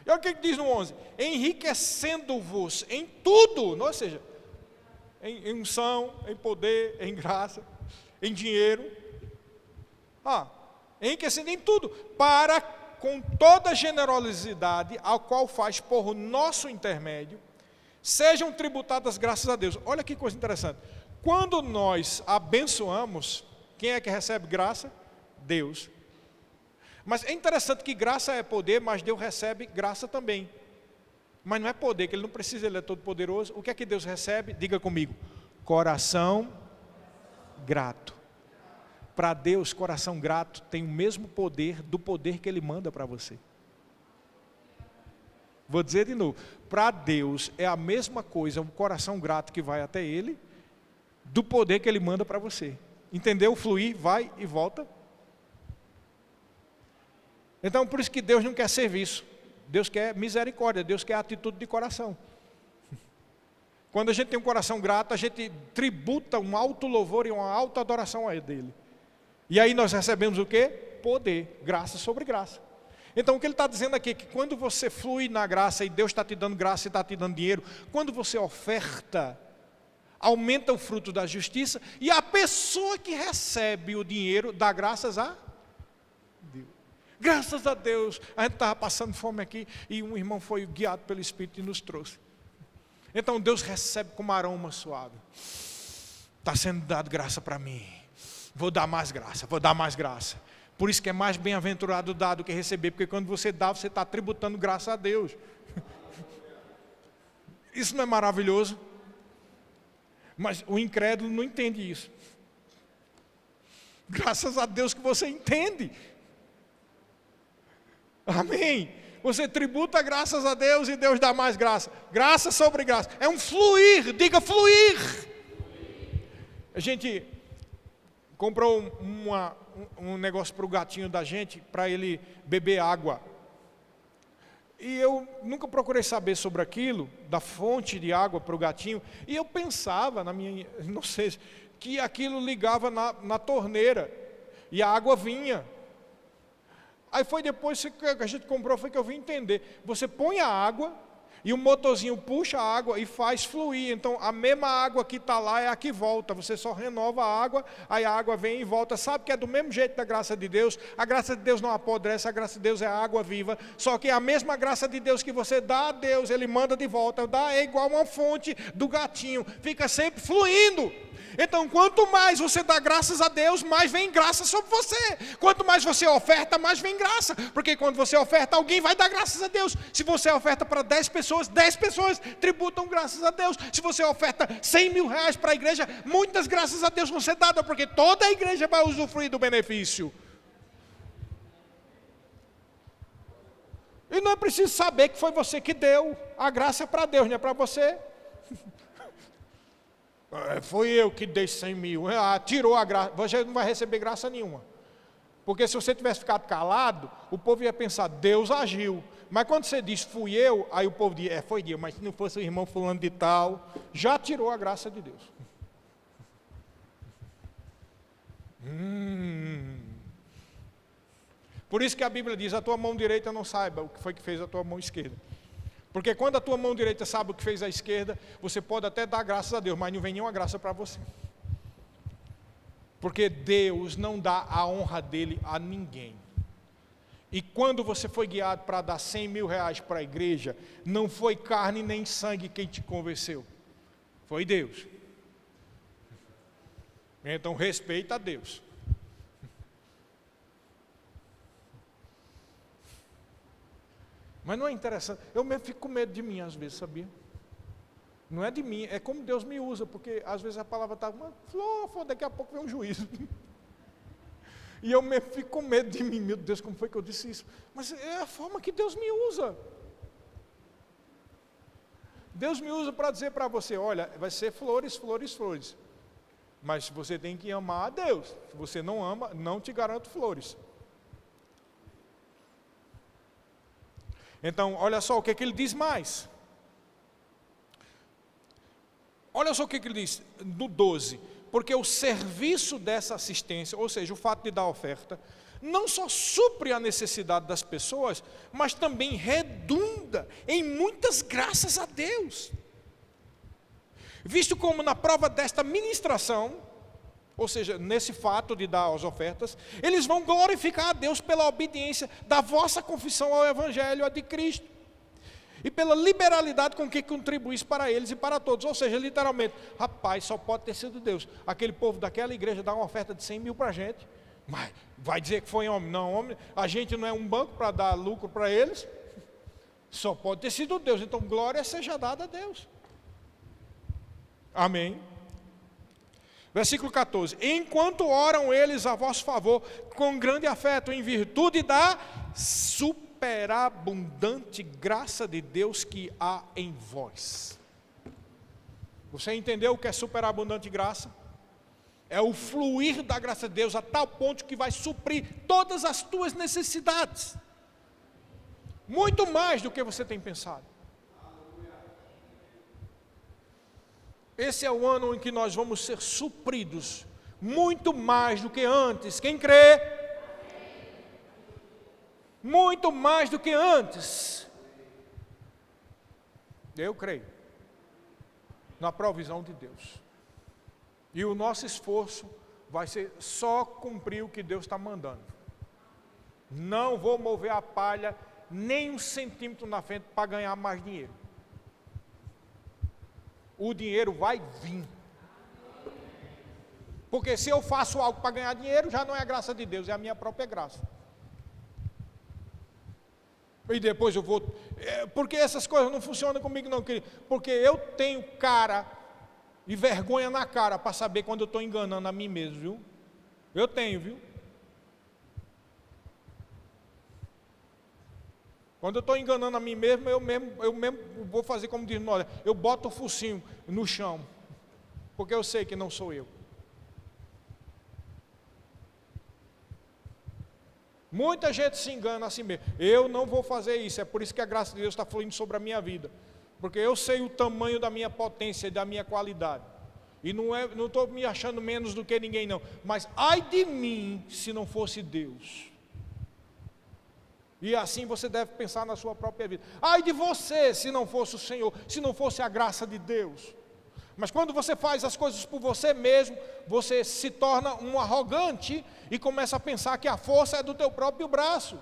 E olha o que diz no 11: enriquecendo-vos em tudo, ou seja, em unção, em poder, em graça, em dinheiro, enriquecendo em tudo, para com toda generosidade, ao qual faz por nosso intermédio, sejam tributadas graças a Deus. Olha que coisa interessante, quando nós abençoamos, quem é que recebe graça? Deus. Mas é interessante que graça é poder, mas Deus recebe graça também. Mas não é poder, que Ele não precisa, Ele é todo poderoso. O que é que Deus recebe? Diga comigo: coração grato. Para Deus, coração grato tem o mesmo poder do poder que Ele manda para você. Vou dizer de novo: para Deus é a mesma coisa, um coração grato que vai até Ele, do poder que Ele manda para você. Entendeu? Fluir, vai e volta. Então, por isso que Deus não quer serviço, Deus quer misericórdia, Deus quer atitude de coração. Quando a gente tem um coração grato, a gente tributa um alto louvor e uma alta adoração a Ele. E aí nós recebemos o quê? Poder, graça sobre graça. Então o que ele está dizendo aqui é que quando você flui na graça e Deus está te dando graça e está te dando dinheiro, quando você oferta, aumenta o fruto da justiça, e a pessoa que recebe o dinheiro dá graças a Deus. Graças a Deus, a gente estava passando fome aqui e um irmão foi guiado pelo Espírito e nos trouxe. Então Deus recebe com aroma suave. Está sendo dado graça para mim. Vou dar mais graça, vou dar mais graça. Por isso que é mais bem-aventurado dar do que receber, porque quando você dá, você está tributando graça a Deus. Isso não é maravilhoso? Mas o incrédulo não entende isso. Graças a Deus que você entende. Amém? Você tributa graças a Deus e Deus dá mais graça. Graça sobre graça. É um fluir, diga fluir. A gente comprou um negócio para o gatinho da gente, para ele beber água. E eu nunca procurei saber sobre aquilo, da fonte de água para o gatinho. E eu pensava, na minha inocência, que aquilo ligava na torneira. E a água vinha. Aí foi depois que a gente comprou, foi que eu vim entender. Você põe a água e o motorzinho puxa a água e faz fluir. Então a mesma água que está lá é a que volta. Você só renova a água, aí a água vem e volta. Sabe que é do mesmo jeito da graça de Deus. A graça de Deus não apodrece, a graça de Deus é a água viva. Só que a mesma graça de Deus que você dá a Deus, Ele manda de volta. É igual uma fonte do gatinho, fica sempre fluindo. Então, quanto mais você dá graças a Deus, mais vem graça sobre você. Quanto mais você oferta, mais vem graça. Porque quando você oferta, alguém vai dar graças a Deus. Se você oferta para 10 pessoas tributam graças a Deus. Se você oferta 100 mil reais para a igreja, muitas graças a Deus vão ser dadas, porque toda a igreja vai usufruir do benefício. E não é preciso saber que foi você que deu. A graça é para Deus, não é para você. Foi eu que dei 100 mil. Tirou a graça. Você não vai receber graça nenhuma. Porque se você tivesse ficado calado, o povo ia pensar, Deus agiu. Mas quando você diz, fui eu, aí o povo diz, foi Deus, mas se não fosse o irmão fulano de tal, já tirou a graça de Deus. Por isso que a Bíblia diz, a tua mão direita não saiba o que foi que fez a tua mão esquerda. Porque quando a tua mão direita sabe o que fez a esquerda, você pode até dar graças a Deus, mas não vem nenhuma graça para você. Porque Deus não dá a honra dele a ninguém. E quando você foi guiado para dar 100 mil reais para a igreja, não foi carne nem sangue quem te convenceu, foi Deus. Então respeita a Deus. Mas não é interessante, eu mesmo fico com medo de mim às vezes, sabia? Não é de mim, é como Deus me usa, porque às vezes a palavra está, daqui a pouco vem um juízo. E eu mesmo fico com medo de mim, meu Deus, como foi que eu disse isso? Mas é a forma que Deus me usa. Deus me usa para dizer para você, olha, vai ser flores, flores, flores. Mas você tem que amar a Deus. Se você não ama, não te garanto flores. Então, olha só o que ele diz mais. Olha só o que ele diz no 12. Porque o serviço dessa assistência, ou seja, o fato de dar oferta, não só supre a necessidade das pessoas, mas também redunda em muitas graças a Deus. Visto como na prova desta ministração, ou seja, nesse fato de dar as ofertas, eles vão glorificar a Deus pela obediência da vossa confissão ao Evangelho, a de Cristo. E pela liberalidade com que contribuís para eles e para todos. Ou seja, literalmente, rapaz, só pode ter sido Deus. Aquele povo daquela igreja dá uma oferta de 100 mil para a gente. Mas vai dizer que foi homem? Não, homem, a gente não é um banco para dar lucro para eles. Só pode ter sido Deus. Então, glória seja dada a Deus. Amém. Versículo 14. Enquanto oram eles a vosso favor, com grande afeto, em virtude da superabundante graça de Deus que há em vós. Você entendeu o que é superabundante graça? É o fluir da graça de Deus a tal ponto que vai suprir todas as tuas necessidades. Muito mais do que você tem pensado. Esse é o ano em que nós vamos ser supridos, muito mais do que antes. Quem crê? Muito mais do que antes. Eu creio na provisão de Deus. E o nosso esforço vai ser só cumprir o que Deus está mandando. Não vou mover a palha nem 1 centímetro na frente para ganhar mais dinheiro. O dinheiro vai vir. Porque se eu faço algo para ganhar dinheiro, já não é a graça de Deus, é a minha própria graça. E depois eu vou... Porque essas coisas não funcionam comigo não, querido. Porque eu tenho cara e vergonha na cara para saber quando eu estou enganando a mim mesmo, viu? Eu tenho, viu? Quando eu estou enganando a mim mesmo, eu mesmo vou fazer como diz nós, eu boto o focinho no chão, porque eu sei que não sou eu. Muita gente se engana assim mesmo, eu não vou fazer isso, é por isso que a graça de Deus está fluindo sobre a minha vida, porque eu sei o tamanho da minha potência e da minha qualidade, e não estou me achando menos do que ninguém não, mas ai de mim se não fosse Deus. E assim você deve pensar na sua própria vida. Ai de você se não fosse o Senhor, se não fosse a graça de Deus. Mas quando você faz as coisas por você mesmo, você se torna um arrogante e começa a pensar que a força é do teu próprio braço.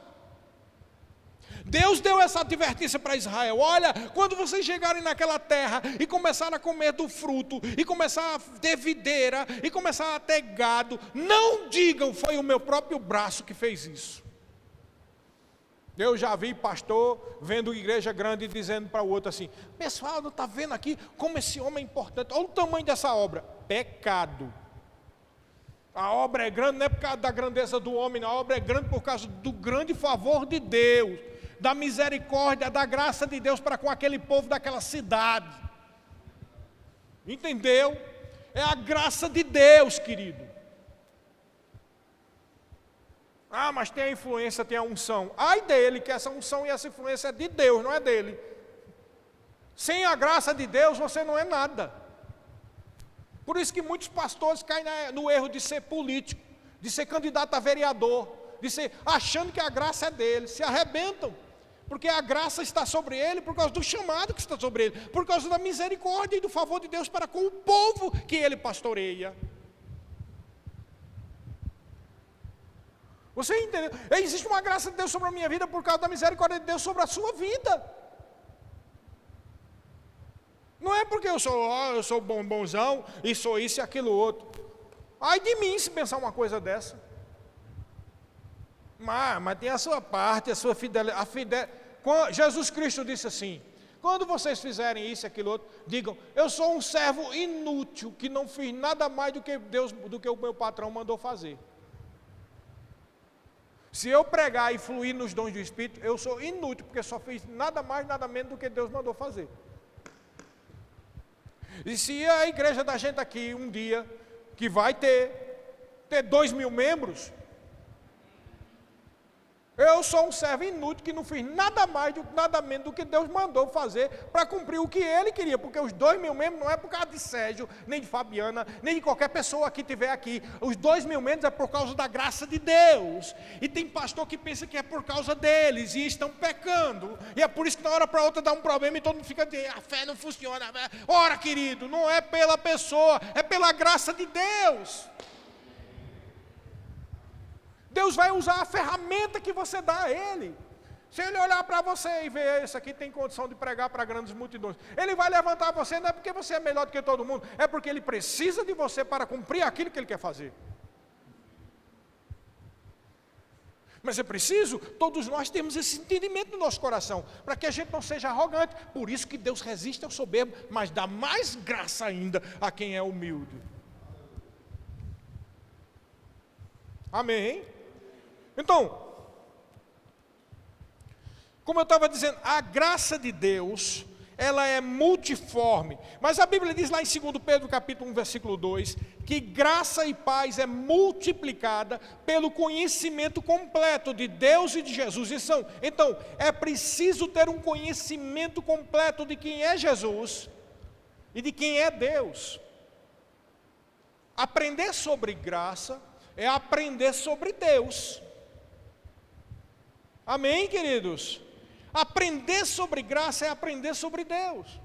Deus deu essa advertência para Israel: olha, quando vocês chegarem naquela terra e começarem a comer do fruto, e começar a ter videira, e começar a ter gado, não digam, foi o meu próprio braço que fez isso. Eu já vi pastor vendo igreja grande dizendo para o outro assim: pessoal, não está vendo aqui como esse homem é importante, olha o tamanho dessa obra. Pecado. A obra é grande não é por causa da grandeza do homem, a obra é grande por causa do grande favor de Deus, da misericórdia, da graça de Deus para com aquele povo daquela cidade. Entendeu? É a graça de Deus, querido. Ah, mas tem a influência, tem a unção. Ai dele, que essa unção e essa influência é de Deus, não é dele. Sem a graça de Deus, você não é nada. Por isso que muitos pastores caem no erro de ser político. de ser candidato a vereador, de ser, achando que a graça é dele, se arrebentam, porque a graça está sobre ele por causa do chamado que está sobre ele, por causa da misericórdia e do favor de Deus para com o povo que ele pastoreia. Você entendeu? Existe uma graça de Deus sobre a minha vida por causa da misericórdia de Deus sobre a sua vida. Não é porque eu sou bonzão e sou isso e aquilo outro. Ai de mim se pensar uma coisa dessa. Mas tem a sua parte, a sua fidelidade. Jesus Cristo disse assim: quando vocês fizerem isso e aquilo outro, digam, eu sou um servo inútil, que não fiz nada mais do que o meu patrão mandou fazer. Se eu pregar e fluir nos dons do Espírito, eu sou inútil, porque só fiz nada mais, nada menos do que Deus mandou fazer. E se a igreja da gente aqui, um dia, que vai ter 2.000 membros, eu sou um servo inútil que não fiz nada mais, nada menos do que Deus mandou fazer para cumprir o que Ele queria, porque os 2.000 membros não é por causa de Sérgio, nem de Fabiana, nem de qualquer pessoa que estiver aqui. Os 2.000 membros é por causa da graça de Deus. E tem pastor que pensa que é por causa deles e estão pecando. E é por isso que na hora para outra dá um problema e todo mundo fica dizendo, a fé não funciona. Ora, querido, não é pela pessoa, é pela graça de Deus. Deus vai usar a ferramenta que você dá a Ele. Se Ele olhar para você e ver, esse aqui tem condição de pregar para grandes multidões, Ele vai levantar você, não é porque você é melhor do que todo mundo, é porque Ele precisa de você para cumprir aquilo que Ele quer fazer. Mas é preciso, todos nós temos esse entendimento no nosso coração, para que a gente não seja arrogante. Por isso que Deus resiste ao soberbo, mas dá mais graça ainda a quem é humilde. Amém? Então, como eu estava dizendo, a graça de Deus, ela é multiforme, mas a Bíblia diz lá em 2 Pedro capítulo 1, versículo 2, que graça e paz é multiplicada pelo conhecimento completo de Deus e de Jesus. Então, é preciso ter um conhecimento completo de quem é Jesus e de quem é Deus. Aprender sobre graça é aprender sobre Deus. Amém, queridos? Aprender sobre graça é aprender sobre Deus.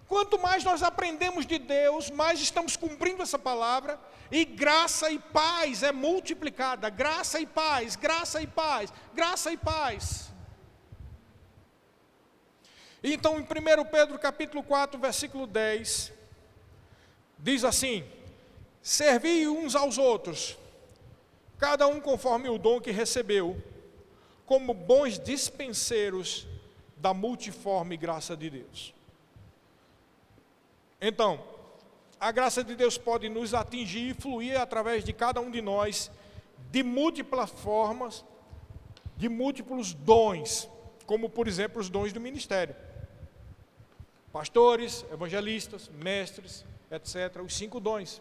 Quanto mais nós aprendemos de Deus, mais estamos cumprindo essa palavra, e graça e paz é multiplicada. Graça e paz, graça e paz, graça e paz. Então, em 1 Pedro capítulo 4, versículo 10, diz assim: servi uns aos outros, cada um conforme o dom que recebeu, como bons dispenseiros da multiforme graça de Deus. Então, a graça de Deus pode nos atingir e fluir através de cada um de nós, de múltiplas formas, de múltiplos dons, como por exemplo os dons do ministério. Pastores, evangelistas, mestres, etc., os 5 dons.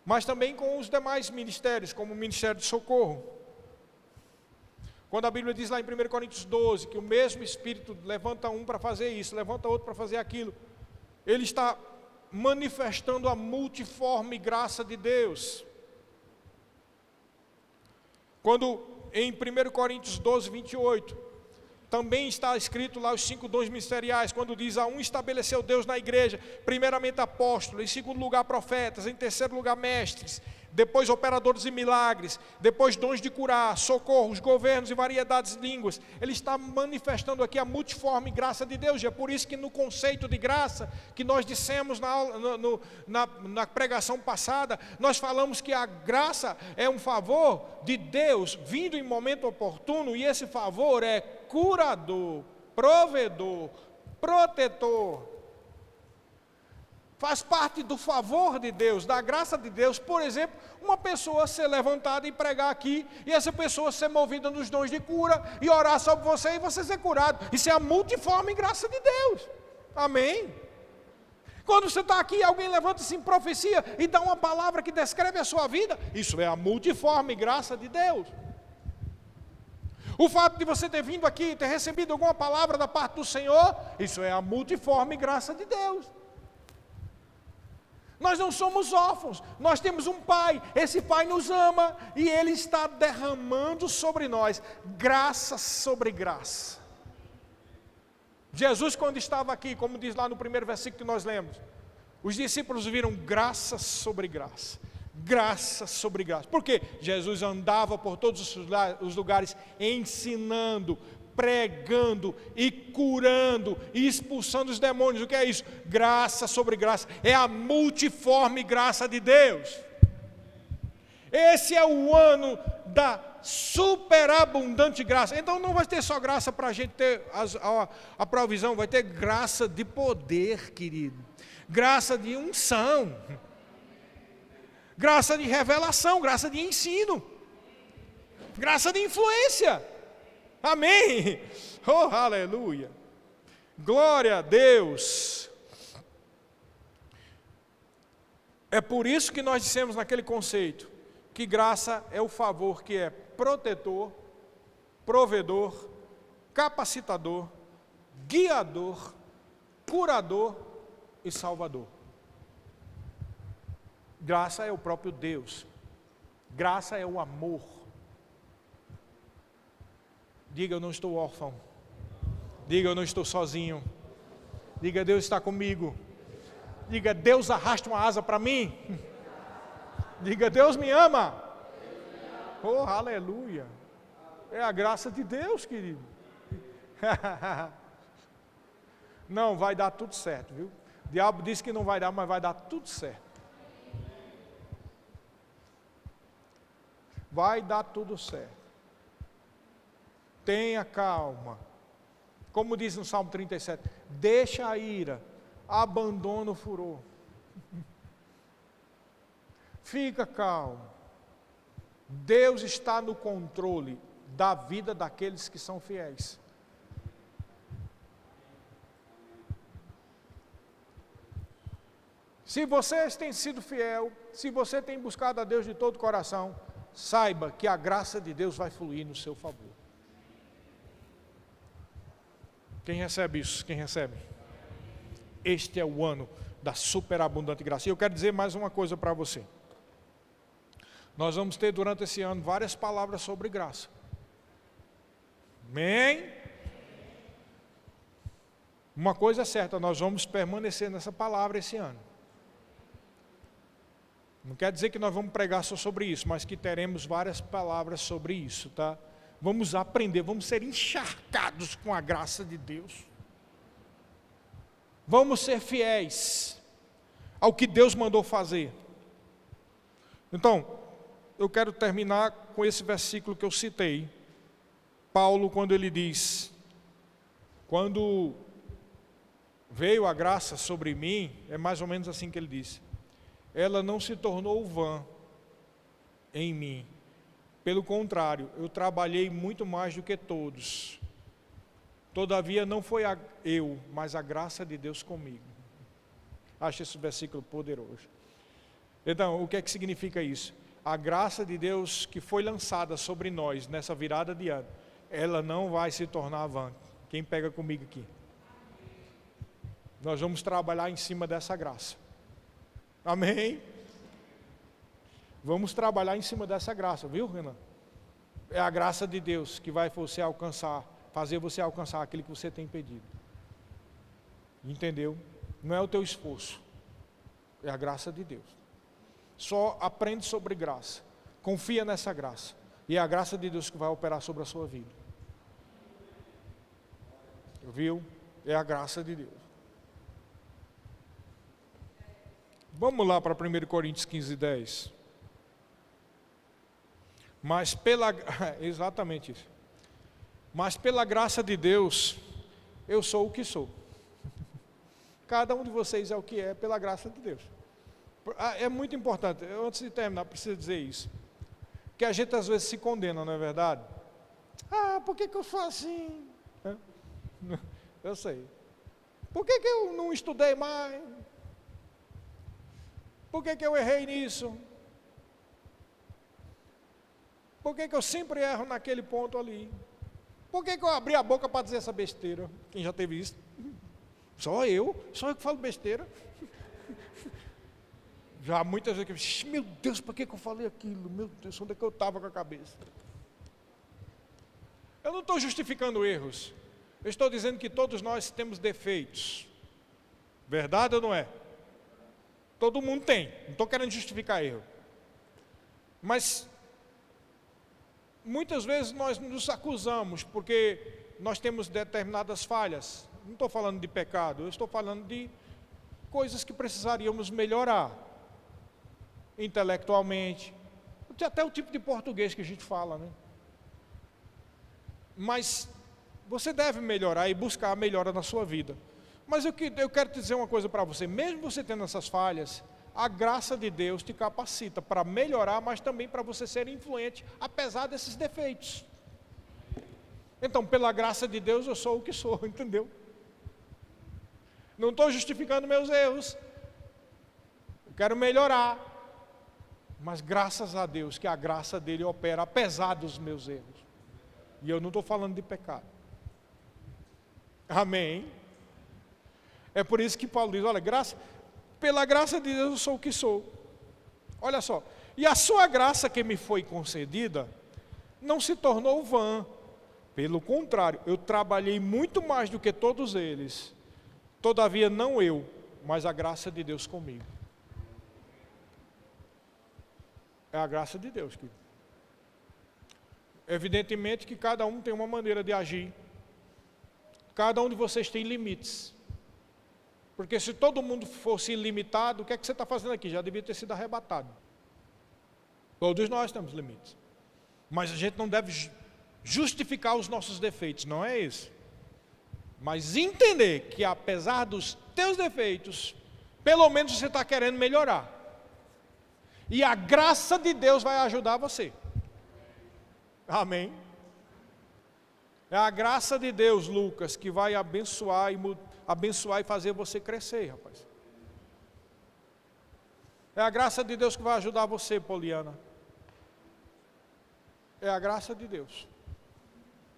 Mas também com os demais ministérios, como o ministério de socorro. Quando a Bíblia diz lá em 1 Coríntios 12, que o mesmo Espírito levanta um para fazer isso, levanta outro para fazer aquilo, ele está manifestando a multiforme graça de Deus. Quando em 1 Coríntios 12, 28, também está escrito lá os 5 dons ministeriais, quando diz, a um estabeleceu Deus na igreja, primeiramente apóstolos, em segundo lugar profetas, em terceiro lugar mestres, depois operadores de milagres, depois dons de curar, socorros, governos e variedades de línguas. Ele está manifestando aqui a multiforme graça de Deus, e é por isso que no conceito de graça, que nós dissemos na pregação passada, nós falamos que a graça é um favor de Deus, vindo em momento oportuno, e esse favor é curador, provedor, protetor. Faz parte do favor de Deus, da graça de Deus. Por exemplo, uma pessoa ser levantada e pregar aqui, e essa pessoa ser movida nos dons de cura, e orar sobre você, e você ser curado. Isso é a multiforme graça de Deus. Amém? Quando você está aqui, alguém levanta-se em profecia, e dá uma palavra que descreve a sua vida, isso é a multiforme graça de Deus. O fato de você ter vindo aqui e ter recebido alguma palavra da parte do Senhor, isso é a multiforme graça de Deus. Nós não somos órfãos, nós temos um Pai, esse Pai nos ama e Ele está derramando sobre nós graça sobre graça. Jesus, quando estava aqui, como diz lá no primeiro versículo que nós lemos, os discípulos viram graça sobre graça, graça sobre graça. Por quê? Jesus andava por todos os lugares ensinando, pregando e curando e expulsando os demônios. O que é isso? Graça sobre graça. É a multiforme graça de Deus. Esse é o ano da superabundante graça. Então não vai ter só graça para a gente ter a provisão, vai ter graça de poder, querido. Graça de unção. Graça de revelação, graça de ensino. Graça de influência. Amém. Oh, aleluia. Glória a Deus. É por isso que nós dissemos naquele conceito que graça é o favor que é protetor, provedor, capacitador, guiador, curador e salvador. Graça é o próprio Deus. Graça é o amor. Diga, eu não estou órfão. Diga, eu não estou sozinho. Diga, Deus está comigo. Diga, Deus arrasta uma asa para mim. Diga, Deus me ama. Oh, aleluia. É a graça de Deus, querido. Não, vai dar tudo certo, viu? O diabo disse que não vai dar, mas vai dar tudo certo. Vai dar tudo certo. Tenha calma. Como diz no Salmo 37, deixa a ira, abandona o furor. Fica calmo. Deus está no controle da vida daqueles que são fiéis. Se vocês têm sido fiel, se você tem buscado a Deus de todo o coração, saiba que a graça de Deus vai fluir no seu favor. Quem recebe isso? Quem recebe? Este é o ano da superabundante graça. E eu quero dizer mais uma coisa para você. Nós vamos ter durante esse ano várias palavras sobre graça. Amém? Uma coisa é certa, nós vamos permanecer nessa palavra esse ano. Não quer dizer que nós vamos pregar só sobre isso, mas que teremos várias palavras sobre isso, tá? Vamos aprender, vamos ser encharcados com a graça de Deus. Vamos ser fiéis ao que Deus mandou fazer. Então, eu quero terminar com esse versículo que eu citei. Paulo, quando ele diz, quando veio a graça sobre mim, é mais ou menos assim que ele disse. Ela não se tornou vã em mim. Pelo contrário, eu trabalhei muito mais do que todos. Todavia não foi eu, mas a graça de Deus comigo. Acho esse versículo poderoso. Então, o que é que significa isso? A graça de Deus que foi lançada sobre nós nessa virada de ano, ela não vai se tornar vã. Quem pega comigo aqui? Nós vamos trabalhar em cima dessa graça. Amém? Vamos trabalhar em cima dessa graça, viu, Renan? É a graça de Deus que vai você alcançar, fazer você alcançar aquilo que você tem pedido. Entendeu? Não é o teu esforço, é a graça de Deus. Só aprende sobre graça, confia nessa graça, e é a graça de Deus que vai operar sobre a sua vida. Viu? É a graça de Deus. Vamos lá para 1 Coríntios 15, 10. Mas pela... Exatamente isso. Mas pela graça de Deus, eu sou o que sou. Cada um de vocês é o que é pela graça de Deus. É muito importante, antes de terminar, preciso dizer isso. Que a gente às vezes se condena, não é verdade? Ah, por que eu sou assim? Eu sei. Por que eu não estudei mais? Por que eu errei nisso? Por que eu sempre erro naquele ponto ali? Por que eu abri a boca para dizer essa besteira? Quem já teve isso? Só eu que falo besteira. Já muitas vezes, meu Deus, para que eu falei aquilo? Meu Deus, onde é que eu estava com a cabeça? Eu não estou justificando erros. Eu estou dizendo que todos nós temos defeitos. Verdade ou não é? Todo mundo tem. Não estou querendo justificar erro. Mas muitas vezes nós nos acusamos porque nós temos determinadas falhas. Não estou falando de pecado, eu estou falando de coisas que precisaríamos melhorar. Intelectualmente. Até o tipo de português que a gente fala, né? Mas você deve melhorar e buscar a melhora na sua vida. Mas eu quero te dizer uma coisa para você. Mesmo você tendo essas falhas, a graça de Deus te capacita para melhorar, mas também para você ser influente, apesar desses defeitos. Então, pela graça de Deus, eu sou o que sou, entendeu? Não estou justificando meus erros. Eu quero melhorar. Mas graças a Deus que a graça dele opera apesar dos meus erros. E eu não estou falando de pecado. Amém? É por isso que Paulo diz, olha, pela graça de Deus eu sou o que sou. Olha só, e a sua graça que me foi concedida, não se tornou vã. Pelo contrário, eu trabalhei muito mais do que todos eles. Todavia não eu, mas a graça de Deus comigo. É a graça de Deus, querido. Evidentemente que cada um tem uma maneira de agir. Cada um de vocês tem limites. Porque se todo mundo fosse ilimitado, o que é que você está fazendo aqui? Já devia ter sido arrebatado. Todos nós temos limites. Mas a gente não deve justificar os nossos defeitos, não é isso. Mas entender que apesar dos teus defeitos, pelo menos você está querendo melhorar. E a graça de Deus vai ajudar você. Amém? É a graça de Deus, Lucas, que vai abençoar e fazer você crescer, rapaz. É a graça de Deus que vai ajudar você, Poliana. É a graça de Deus.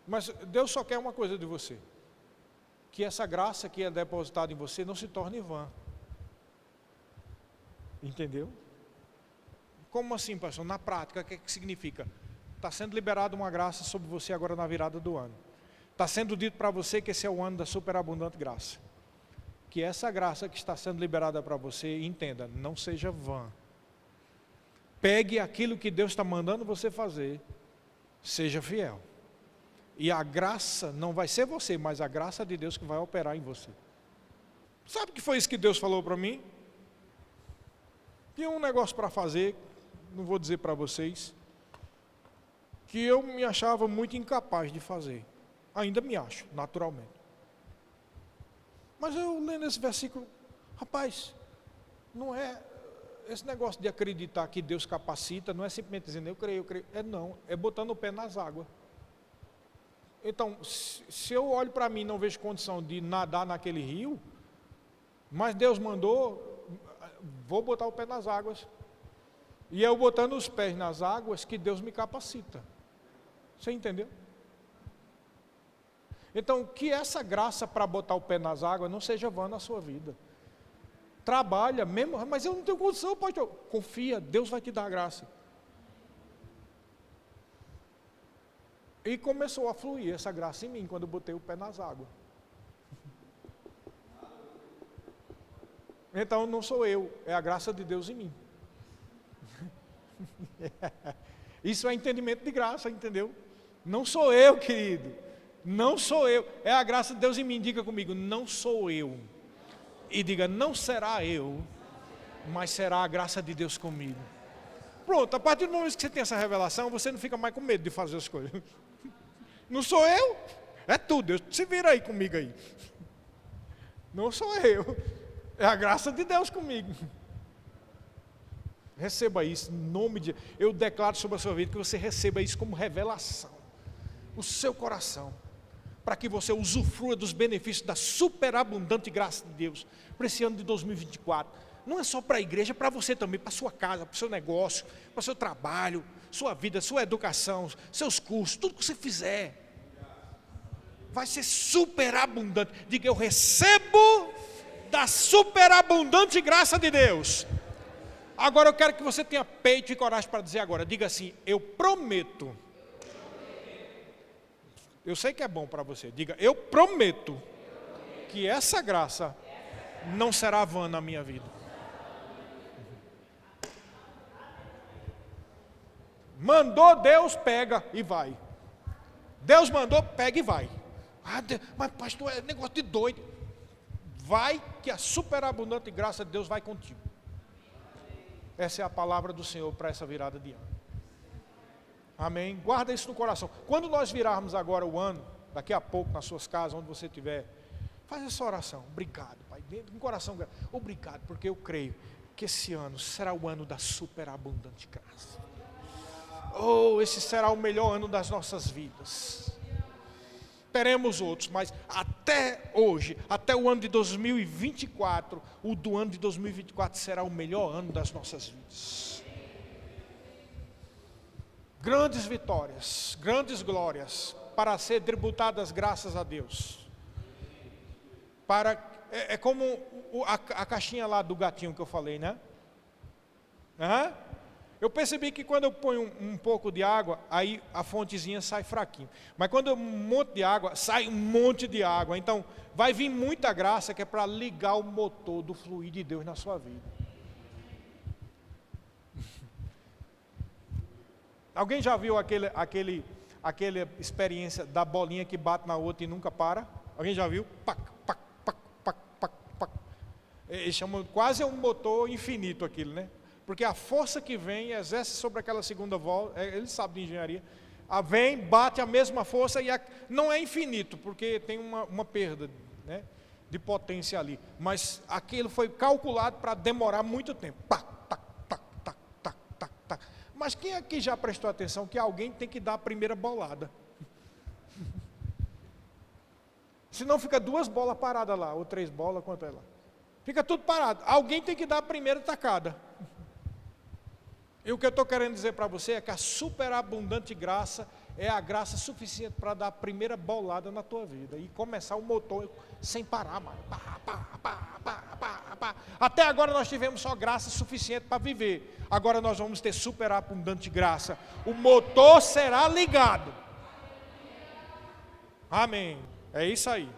Mas Deus só quer uma coisa de você. Que essa graça que é depositada em você não se torne vã. Entendeu? Como assim, pastor? Na prática, o que significa? Está sendo liberada uma graça sobre você agora na virada do ano. Está sendo dito para você que esse é o ano da superabundante graça. Que essa graça que está sendo liberada para você, entenda, não seja vã. Pegue aquilo que Deus está mandando você fazer, seja fiel. E a graça não vai ser você, mas a graça de Deus que vai operar em você. Sabe o que foi isso que Deus falou para mim? Tinha um negócio para fazer, não vou dizer para vocês, que eu me achava muito incapaz de fazer. Ainda me acho, naturalmente. Mas eu lendo esse versículo, rapaz, não é esse negócio de acreditar que Deus capacita, não é simplesmente dizendo eu creio. É botando o pé nas águas. Então, se eu olho para mim e não vejo condição de nadar naquele rio, mas Deus mandou, vou botar o pé nas águas. E eu botando os pés nas águas que Deus me capacita. Você entendeu? Então, que essa graça para botar o pé nas águas não seja vã na sua vida. Trabalha mesmo, mas eu não tenho condição, pastor. Confia, Deus vai te dar a graça. E começou a fluir essa graça em mim quando eu botei o pé nas águas. Então não sou eu, é a graça de Deus em mim. Isso é entendimento de graça, entendeu? Não sou eu, querido. Não sou eu. É a graça de Deus em mim. Diga comigo, não sou eu. E diga, não será eu, mas será a graça de Deus comigo. Pronto, a partir do momento que você tem essa revelação, você não fica mais com medo de fazer as coisas. Não sou eu, é tu, Deus, se vira aí comigo aí. Não sou eu, é a graça de Deus comigo. Receba isso, em nome de... Eu declaro sobre a sua vida que você receba isso como revelação. O seu coração. Para que você usufrua dos benefícios da superabundante graça de Deus. Para esse ano de 2024. Não é só para a igreja, é para você também, para a sua casa, para o seu negócio, para o seu trabalho, sua vida, sua educação, seus cursos, tudo que você fizer. Vai ser superabundante. Diga, eu recebo da superabundante graça de Deus. Agora eu quero que você tenha peito e coragem para dizer agora. Diga assim: eu prometo. Eu sei que é bom para você. Diga: eu prometo que essa graça não será vã na minha vida. Mandou Deus, pega e vai. Deus mandou, pega e vai. Mas pastor, é negócio de doido. Vai que a superabundante graça de Deus vai contigo. Essa é a palavra do Senhor para essa virada de ano. Amém? Guarda isso no coração. Quando nós virarmos agora o ano, daqui a pouco nas suas casas, onde você estiver, faz essa oração. Obrigado, Pai. Com coração grato. Obrigado, porque eu creio que esse ano será o ano da superabundante graça. Oh, esse será o melhor ano das nossas vidas. Teremos outros, mas até hoje, até o ano de 2024, o do ano de 2024 será o melhor ano das nossas vidas. Grandes vitórias, grandes glórias, para ser tributadas graças a Deus. É como a caixinha lá do gatinho que eu falei, né? Eu percebi que quando eu ponho um pouco de água, aí a fontezinha sai fraquinho. Mas quando eu um monte de água, sai um monte de água. Então, vai vir muita graça que é para ligar o motor do fluir de Deus na sua vida. Alguém já viu aquela experiência da bolinha que bate na outra e nunca para? Alguém já viu? Pac, pac, pac, pac, pac, pac. Eles chamam quase um motor infinito aquilo, né? Porque a força que vem, exerce sobre aquela segunda volta, eles sabem de engenharia, vem, bate a mesma força e não é infinito, porque tem uma perda, né, de potência ali. Mas aquilo foi calculado para demorar muito tempo. Tac, tac, tac, tac, tac, tac, tac. Mas quem aqui já prestou atenção que alguém tem que dar a primeira bolada? Senão fica 2 bolas paradas lá, ou 3 bolas, quanto é lá? Fica tudo parado. Alguém tem que dar a primeira tacada. E o que eu estou querendo dizer para você é que a superabundante graça é a graça suficiente para dar a primeira bolada na tua vida e começar o motor sem parar, mano. Até agora nós tivemos só graça suficiente para viver. Agora nós vamos ter superabundante graça. O motor será ligado. Amém. É isso aí.